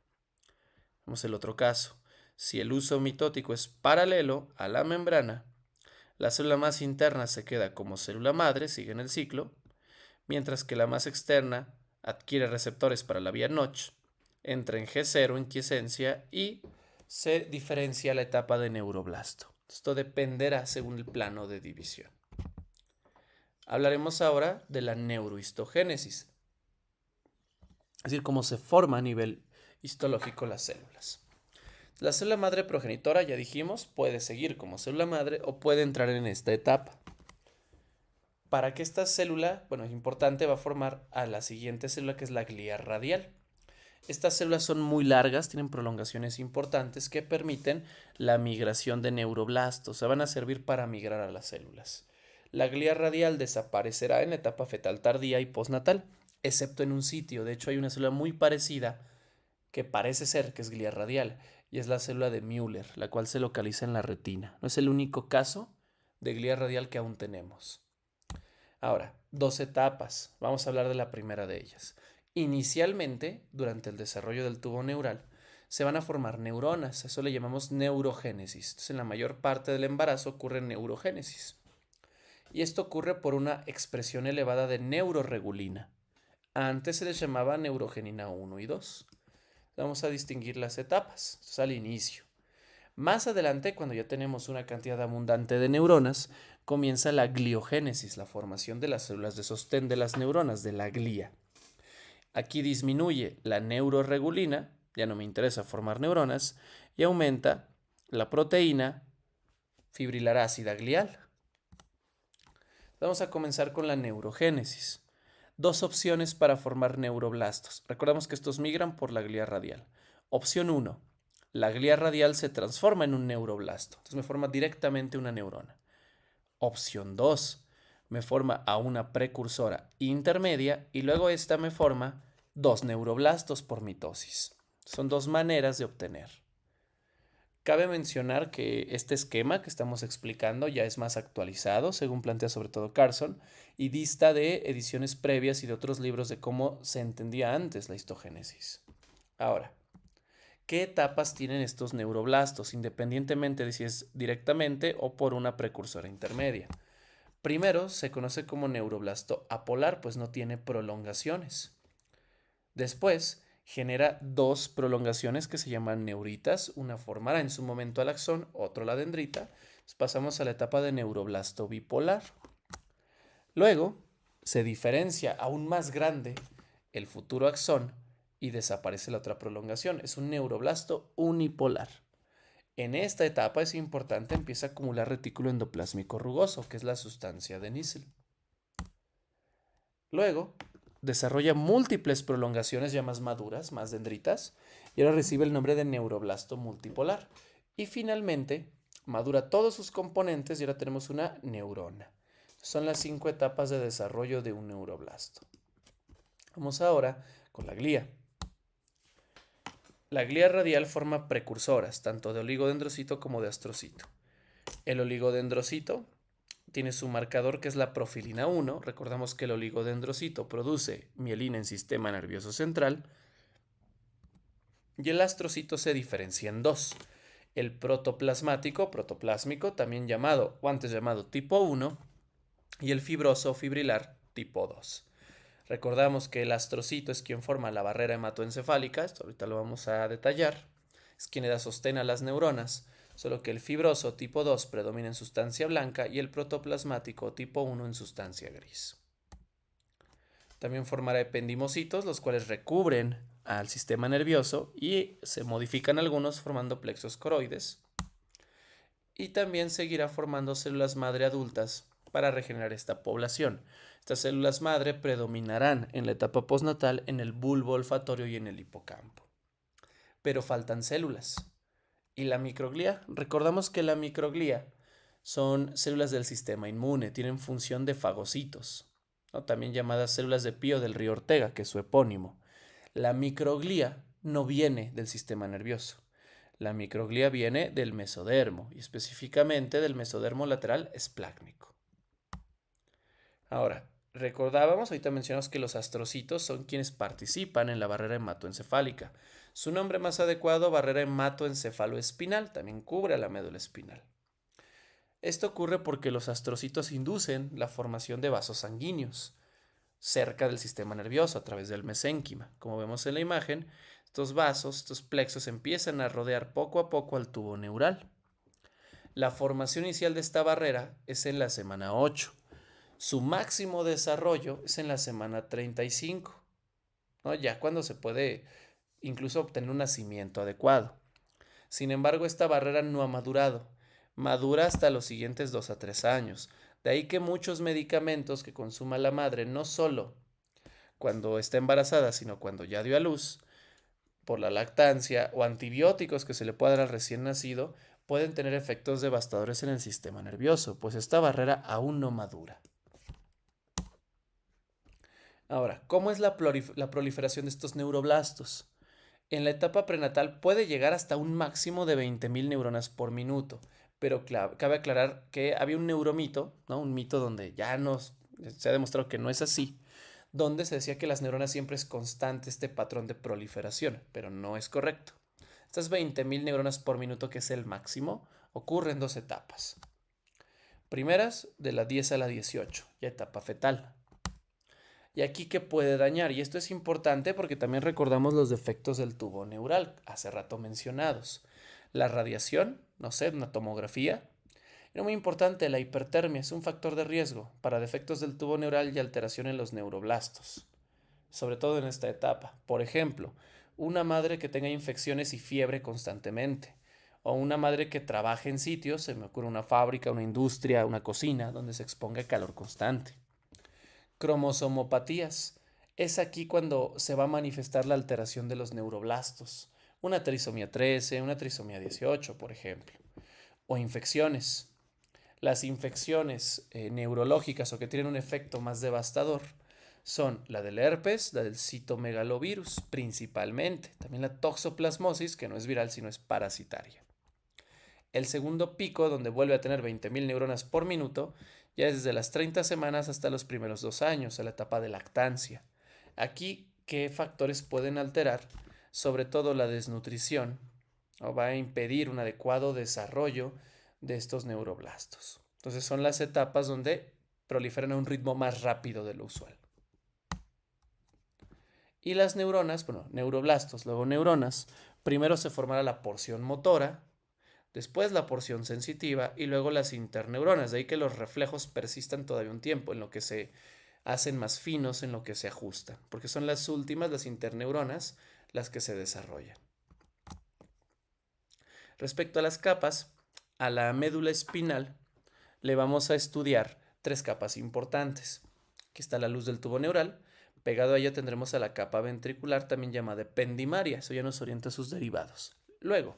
Vamos al otro caso. Si el uso mitótico es paralelo a la membrana, la célula más interna se queda como célula madre, sigue en el ciclo, mientras que la más externa adquiere receptores para la vía Notch, entra en G0 en quiesencia y se diferencia la etapa de neuroblasto. Esto dependerá según el plano de división. Hablaremos ahora de la neurohistogénesis, es decir, cómo se forma a nivel histológico las células. La célula madre progenitora, ya dijimos, puede seguir como célula madre o puede entrar en esta etapa. Para que esta célula, bueno, es importante, va a formar a la siguiente célula que es la glía radial. Estas células son muy largas, tienen prolongaciones importantes que permiten la migración de neuroblastos, o sea, van a servir para migrar a las células. La glía radial desaparecerá en la etapa fetal tardía y postnatal, excepto en un sitio. De hecho, hay una célula muy parecida que parece ser que es glía radial y es la célula de Müller, la cual se localiza en la retina. No es el único caso de glía radial que aún tenemos. Ahora, dos etapas. Vamos a hablar de la primera de ellas. Inicialmente, durante el desarrollo del tubo neural, se van a formar neuronas. Eso le llamamos neurogénesis. Entonces, en la mayor parte del embarazo ocurre neurogénesis. Y esto ocurre por una expresión elevada de neuroregulina. Antes se les llamaba neurogenina 1 y 2. Vamos a distinguir las etapas. Esto es al inicio. Más adelante, cuando ya tenemos una cantidad abundante de neuronas, comienza la gliogénesis, la formación de las células de sostén de las neuronas, de la glía. Aquí disminuye la neuroregulina, ya no me interesa formar neuronas, y aumenta la proteína fibrilar ácida glial. Vamos a comenzar con la neurogénesis. Dos opciones para formar neuroblastos. Recordamos que estos migran por la glía radial. Opción 1. La glía radial se transforma en un neuroblasto. Entonces me forma directamente una neurona. Opción 2. Me forma a una precursora intermedia y luego esta me forma dos neuroblastos por mitosis. Son dos maneras de obtener. Cabe mencionar que este esquema que estamos explicando ya es más actualizado, según plantea sobre todo Carson, y dista de ediciones previas y de otros libros de cómo se entendía antes la histogénesis. Ahora, ¿qué etapas tienen estos neuroblastos, independientemente de si es directamente o por una precursora intermedia? Primero, se conoce como neuroblasto apolar, pues no tiene prolongaciones. Después, genera dos prolongaciones que se llaman neuritas. Una formará en su momento al axón, otro la dendrita. Entonces pasamos a la etapa de neuroblasto bipolar. Luego, se diferencia aún más grande el futuro axón y desaparece la otra prolongación. Es un neuroblasto unipolar. En esta etapa es importante, empieza a acumular retículo endoplásmico rugoso, que es la sustancia de Nissl. Luego, desarrolla múltiples prolongaciones ya más maduras, más dendritas, y ahora recibe el nombre de neuroblasto multipolar. Y finalmente, madura todos sus componentes y ahora tenemos una neurona. Son las 5 etapas de desarrollo de un neuroblasto. Vamos ahora con la glía. La glía radial forma precursoras, tanto de oligodendrocito como de astrocito. El oligodendrocito tiene su marcador que es la profilina 1. Recordamos que el oligodendrocito produce mielina en sistema nervioso central. Y el astrocito se diferencia en dos. El protoplasmático, protoplásmico, también llamado o antes llamado tipo 1, y el fibroso fibrilar tipo 2. Recordamos que el astrocito es quien forma la barrera hematoencefálica, esto ahorita lo vamos a detallar, es quien le da sostén a las neuronas, solo que el fibroso tipo 2 predomina en sustancia blanca y el protoplasmático tipo 1 en sustancia gris. También formará ependimocitos, los cuales recubren al sistema nervioso y se modifican algunos formando plexos coroides. Y también seguirá formando células madre adultas para regenerar esta población. Estas células madre predominarán en la etapa postnatal en el bulbo olfatorio y en el hipocampo. Pero faltan células. ¿Y la microglía? Recordamos que la microglía son células del sistema inmune, tienen función de fagocitos, ¿no? También llamadas células de Pío del río Ortega, que es su epónimo. La microglía no viene del sistema nervioso. La microglía viene del mesodermo y específicamente del mesodermo lateral esplácnico. Ahora, recordábamos, ahorita mencionamos que los astrocitos son quienes participan en la barrera hematoencefálica. Su nombre más adecuado, barrera hematoencefaloespinal, también cubre a la médula espinal. Esto ocurre porque los astrocitos inducen la formación de vasos sanguíneos cerca del sistema nervioso a través del mesénquima. Como vemos en la imagen, estos vasos, estos plexos empiezan a rodear poco a poco al tubo neural. La formación inicial de esta barrera es en la semana 8. Su máximo desarrollo es en la semana 35, ¿no? Ya cuando se puede incluso obtener un nacimiento adecuado. Sin embargo, esta barrera no ha madurado. Madura hasta los siguientes 2 a 3 años. De ahí que muchos medicamentos que consuma la madre, no solo cuando está embarazada, sino cuando ya dio a luz, por la lactancia o antibióticos que se le pueda dar al recién nacido, pueden tener efectos devastadores en el sistema nervioso, pues esta barrera aún no madura. Ahora, ¿cómo es la proliferación de estos neuroblastos? En la etapa prenatal puede llegar hasta un máximo de 20.000 neuronas por minuto, pero cabe aclarar que había un neuromito, ¿no? Un mito donde se ha demostrado que no es así, donde se decía que las neuronas siempre es constante este patrón de proliferación, pero no es correcto. Estas 20.000 neuronas por minuto, que es el máximo, ocurren en dos etapas. Primeras, de la 10 a la 18, ya etapa fetal. Y aquí que puede dañar, y esto es importante porque también recordamos los defectos del tubo neural, hace rato mencionados. La radiación, no sé, una tomografía. Y muy importante, la hipertermia es un factor de riesgo para defectos del tubo neural y alteración en los neuroblastos, sobre todo en esta etapa. Por ejemplo, una madre que tenga infecciones y fiebre constantemente, o una madre que trabaje en sitios, se me ocurre una fábrica, una industria, una cocina, donde se exponga calor constante. Cromosomopatías. Es aquí cuando se va a manifestar la alteración de los neuroblastos. Una trisomía 13, una trisomía 18, por ejemplo. O infecciones. Las infecciones neurológicas o que tienen un efecto más devastador son la del herpes, la del citomegalovirus principalmente, también la toxoplasmosis, que no es viral sino es parasitaria. El segundo pico, donde vuelve a tener 20.000 neuronas por minuto, ya es desde las 30 semanas hasta los primeros 2 años, a la etapa de lactancia. Aquí, ¿qué factores pueden alterar? Sobre todo la desnutrición, ¿no? Va a impedir un adecuado desarrollo de estos neuroblastos. Entonces son las etapas donde proliferan a un ritmo más rápido de lo usual. Y las neuronas, bueno, neuroblastos, luego neuronas, primero se formará la porción motora, después la porción sensitiva y luego las interneuronas. De ahí que los reflejos persistan todavía un tiempo, en lo que se hacen más finos, en lo que se ajustan, porque son las últimas, las interneuronas, las que se desarrollan. Respecto a las capas, a la médula espinal le vamos a estudiar 3 capas importantes. Aquí está la luz del tubo neural. Pegado a ella tendremos a la capa ventricular, también llamada ependimaria. Eso ya nos orienta a sus derivados. Luego,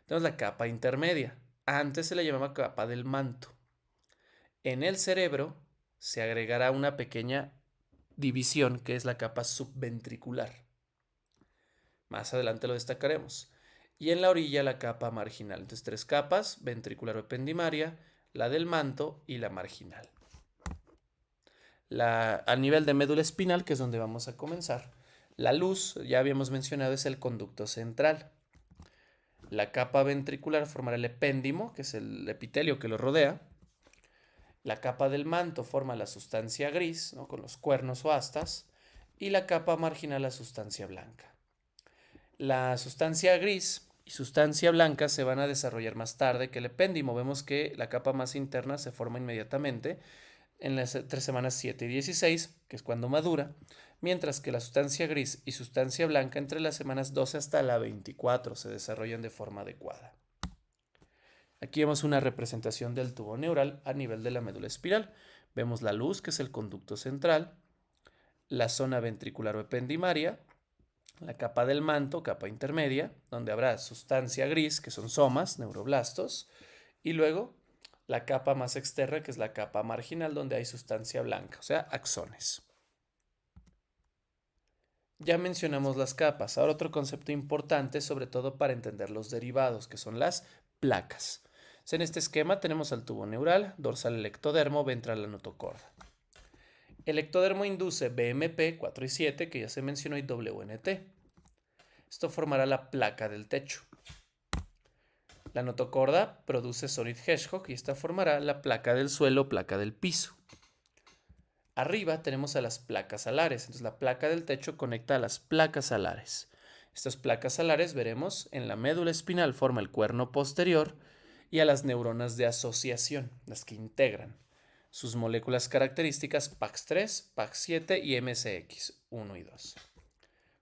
tenemos la capa intermedia. Antes se le llamaba capa del manto. En el cerebro se agregará una pequeña división que es la capa subventricular. Más adelante lo destacaremos. Y en la orilla la capa marginal. Entonces 3 capas, ventricular o ependimaria, la del manto y la marginal. A nivel de médula espinal, que es donde vamos a comenzar, la luz, ya habíamos mencionado, es el conducto central. La capa ventricular formará el epéndimo, que es el epitelio que lo rodea. La capa del manto forma la sustancia gris, ¿no? Con los cuernos o astas. Y la capa marginal la sustancia blanca. La sustancia gris y sustancia blanca se van a desarrollar más tarde que el epéndimo. Vemos que la capa más interna se forma inmediatamente en las 3 semanas 7 y 16, que es cuando madura, mientras que la sustancia gris y sustancia blanca entre las semanas 12 hasta la 24 se desarrollan de forma adecuada. Aquí vemos una representación del tubo neural a nivel de la médula espiral. Vemos la luz, que es el conducto central, la zona ventricular o ependimaria, la capa del manto, capa intermedia, donde habrá sustancia gris, que son somas, neuroblastos, y luego la capa más externa, que es la capa marginal, donde hay sustancia blanca, o sea, axones. Ya mencionamos las capas. Ahora otro concepto importante, sobre todo para entender los derivados, que son las placas. En este esquema tenemos al tubo neural, dorsal el ectodermo, ventral la notocorda. El ectodermo induce BMP 4 y 7, que ya se mencionó, y WNT. Esto formará la placa del techo. La notocorda produce Solid Hedgehog y esta formará la placa del suelo, placa del piso. Arriba tenemos a las placas alares, entonces la placa del techo conecta a las placas alares. Estas placas alares, veremos, en la médula espinal forma el cuerno posterior y a las neuronas de asociación, las que integran sus moléculas características PAX3, PAX7 y MCX1 y 2.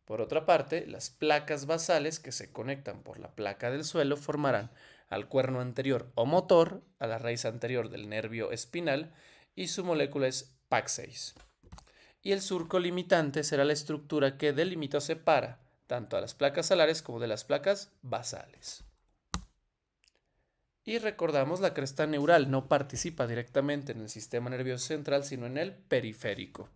Por otra parte, las placas basales que se conectan por la placa del suelo formarán al cuerno anterior o motor, a la raíz anterior del nervio espinal, y su molécula es PAX6. Y el surco limitante será la estructura que delimita o separa tanto a las placas alares como de las placas basales. Y recordamos, la cresta neural no participa directamente en el sistema nervioso central, sino en el periférico.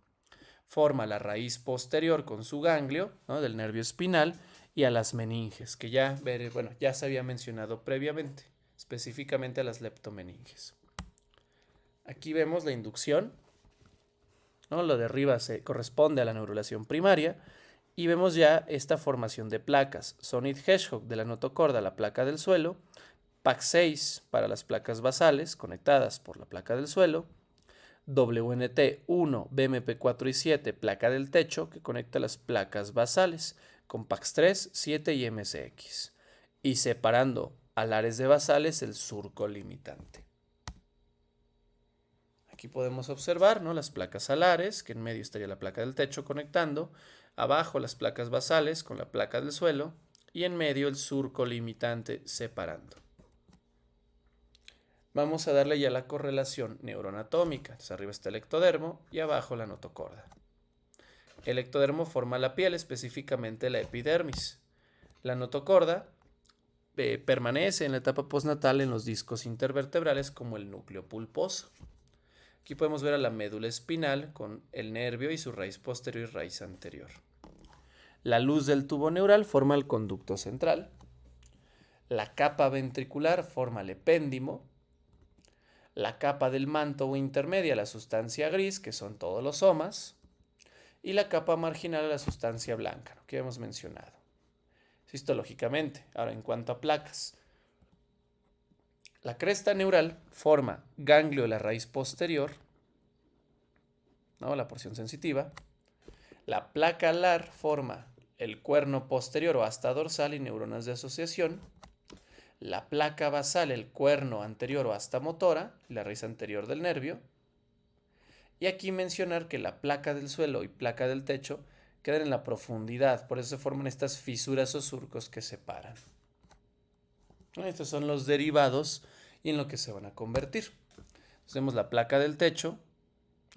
Forma la raíz posterior con su ganglio, ¿no?, del nervio espinal, y a las meninges, que ya se había mencionado previamente, específicamente a las leptomeninges. Aquí vemos la inducción, ¿no? Lo de arriba se corresponde a la neurulación primaria, y vemos ya esta formación de placas. Solid Hedgehog de la notocorda, la placa del suelo, PAX6 para las placas basales conectadas por la placa del suelo, WNT1, BMP4 y 7, placa del techo, que conecta las placas basales con PAX3, 7 y MCX, y separando alares de basales el surco limitante. Aquí podemos observar, ¿no?, las placas alares, que en medio estaría la placa del techo conectando, abajo las placas basales con la placa del suelo y en medio el surco limitante separando. Vamos a darle ya la correlación neuroanatómica. Entonces, arriba está el ectodermo y abajo la notocorda. El ectodermo forma la piel, específicamente la epidermis. La notocorda permanece en la etapa postnatal en los discos intervertebrales como el núcleo pulposo. Aquí podemos ver a la médula espinal con el nervio y su raíz posterior y raíz anterior. La luz del tubo neural forma el conducto central. La capa ventricular forma el epéndimo. La capa del manto o intermedia, la sustancia gris, que son todos los somas, y la capa marginal, la sustancia blanca, ¿no?, que hemos mencionado. Histológicamente, ahora en cuanto a placas, la cresta neural forma ganglio de la raíz posterior, ¿no?, la porción sensitiva. La placa alar forma el cuerno posterior o asta dorsal y neuronas de asociación. La placa basal, el cuerno anterior o asta motora, la raíz anterior del nervio. Y aquí mencionar que la placa del suelo y placa del techo quedan en la profundidad, por eso se forman estas fisuras o surcos que separan. Estos son los derivados y en lo que se van a convertir. Entonces vemos la placa del techo,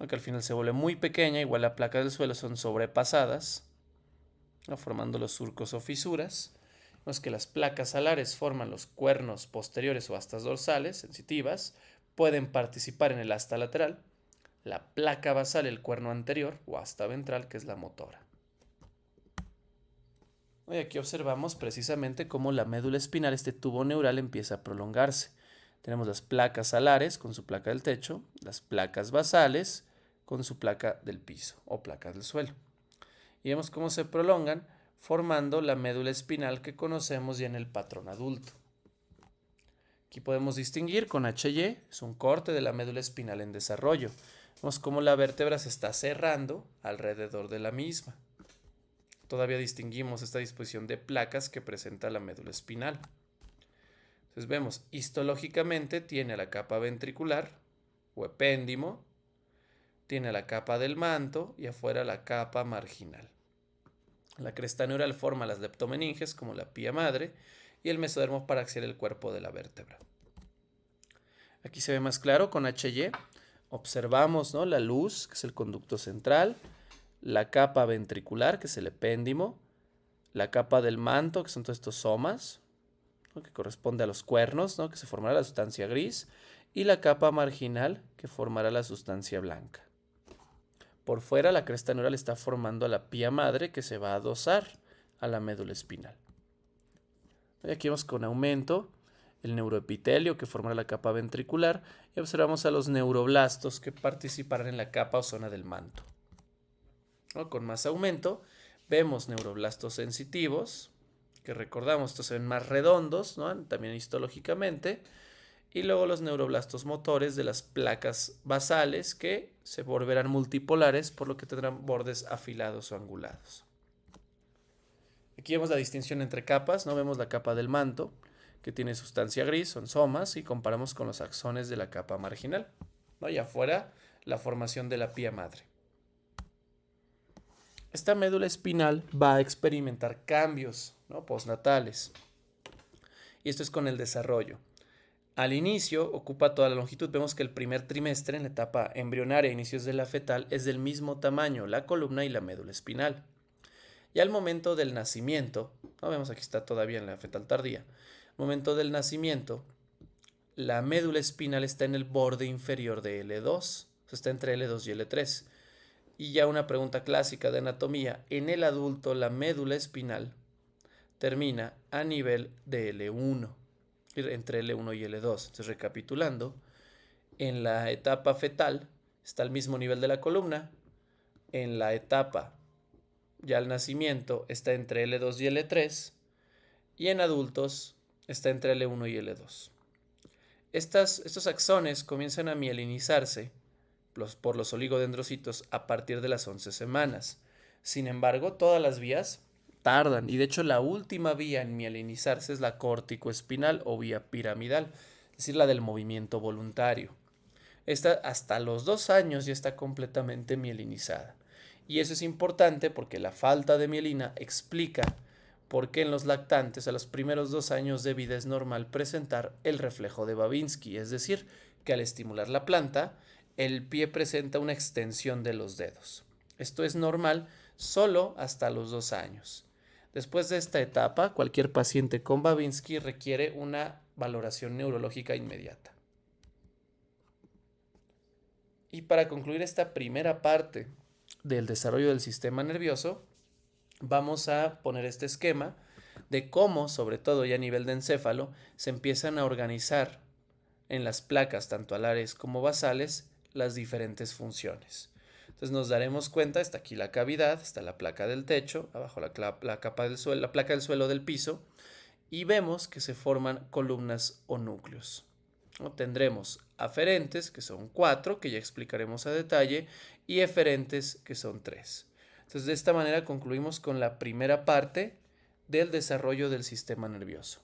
que al final se vuelve muy pequeña, igual la placa del suelo son sobrepasadas, ¿no?, formando los surcos o fisuras. Vemos que las placas alares forman los cuernos posteriores o astas dorsales sensitivas, pueden participar en el asta lateral. La placa basal, el cuerno anterior o asta ventral, que es la motora. Y aquí observamos precisamente cómo la médula espinal, este tubo neural, empieza a prolongarse. Tenemos las placas alares con su placa del techo, las placas basales con su placa del piso o placa del suelo. Y vemos cómo se prolongan, formando la médula espinal que conocemos ya en el patrón adulto. Aquí podemos distinguir con HY, es un corte de la médula espinal en desarrollo. Vemos cómo la vértebra se está cerrando alrededor de la misma. Todavía distinguimos esta disposición de placas que presenta la médula espinal. Entonces vemos, histológicamente tiene la capa ventricular o epéndimo, tiene la capa del manto y afuera la capa marginal. La cresta neural forma las leptomeninges como la pía madre y el mesodermo paraxial, el cuerpo de la vértebra. Aquí se ve más claro con HY. Observamos, ¿no?, la luz, que es el conducto central, la capa ventricular, que es el epéndimo, la capa del manto, que son todos estos somas, ¿no?, que corresponde a los cuernos, ¿no?, que se formará la sustancia gris, y la capa marginal que formará la sustancia blanca. Por fuera la cresta neural está formando la pía madre que se va a adosar a la médula espinal. Y aquí vemos con aumento el neuroepitelio que formará la capa ventricular y observamos a los neuroblastos que participarán en la capa o zona del manto. Con más aumento vemos neuroblastos sensitivos, que recordamos, estos se ven más redondos, ¿no? También histológicamente, y luego los neuroblastos motores de las placas basales que se volverán multipolares, por lo que tendrán bordes afilados o angulados. Aquí vemos la distinción entre capas, ¿no? Vemos la capa del manto, que tiene sustancia gris, son somas, y comparamos con los axones de la capa marginal, ¿no? Y afuera, la formación de la pía madre. Esta médula espinal va a experimentar cambios, ¿no? Postnatales. Y esto es con el desarrollo. Al inicio ocupa toda la longitud. Vemos que el primer trimestre, en la etapa embrionaria, inicios de la fetal, es del mismo tamaño, la columna y la médula espinal. Y al momento del nacimiento, ¿no? Vemos aquí está todavía en la fetal tardía. Al momento del nacimiento, la médula espinal está en el borde inferior de L2, o sea, está entre L2 y L3. Y ya una pregunta clásica de anatomía, en el adulto la médula espinal termina a nivel de L1, entre L1 y L2. Entonces, recapitulando, en la etapa fetal está al mismo nivel de la columna, en la etapa ya al nacimiento está entre L2 y L3, y en adultos está entre L1 y L2. Estos axones comienzan a mielinizarse por los oligodendrocitos a partir de las 11 semanas. Sin embargo, todas las vías tardan, y de hecho la última vía en mielinizarse es la córtico-espinal o vía piramidal, es decir, la del movimiento voluntario. Esta hasta los 2 años ya está completamente mielinizada. Y eso es importante porque la falta de mielina explica por qué en los lactantes a los primeros 2 años de vida es normal presentar el reflejo de Babinski, es decir, que al estimular la planta, el pie presenta una extensión de los dedos. Esto es normal solo hasta los 2 años. Después de esta etapa, cualquier paciente con Babinski requiere una valoración neurológica inmediata. Y para concluir esta primera parte del desarrollo del sistema nervioso, vamos a poner este esquema de cómo, sobre todo ya a nivel de encéfalo, se empiezan a organizar en las placas, tanto alares como basales, las diferentes funciones. Entonces nos daremos cuenta, está aquí la cavidad, está la placa del techo, abajo la capa del suelo, la placa del suelo del piso, y vemos que se forman columnas o núcleos. Tendremos aferentes, que son 4, que ya explicaremos a detalle, y eferentes, que son 3. Entonces, de esta manera concluimos con la primera parte del desarrollo del sistema nervioso.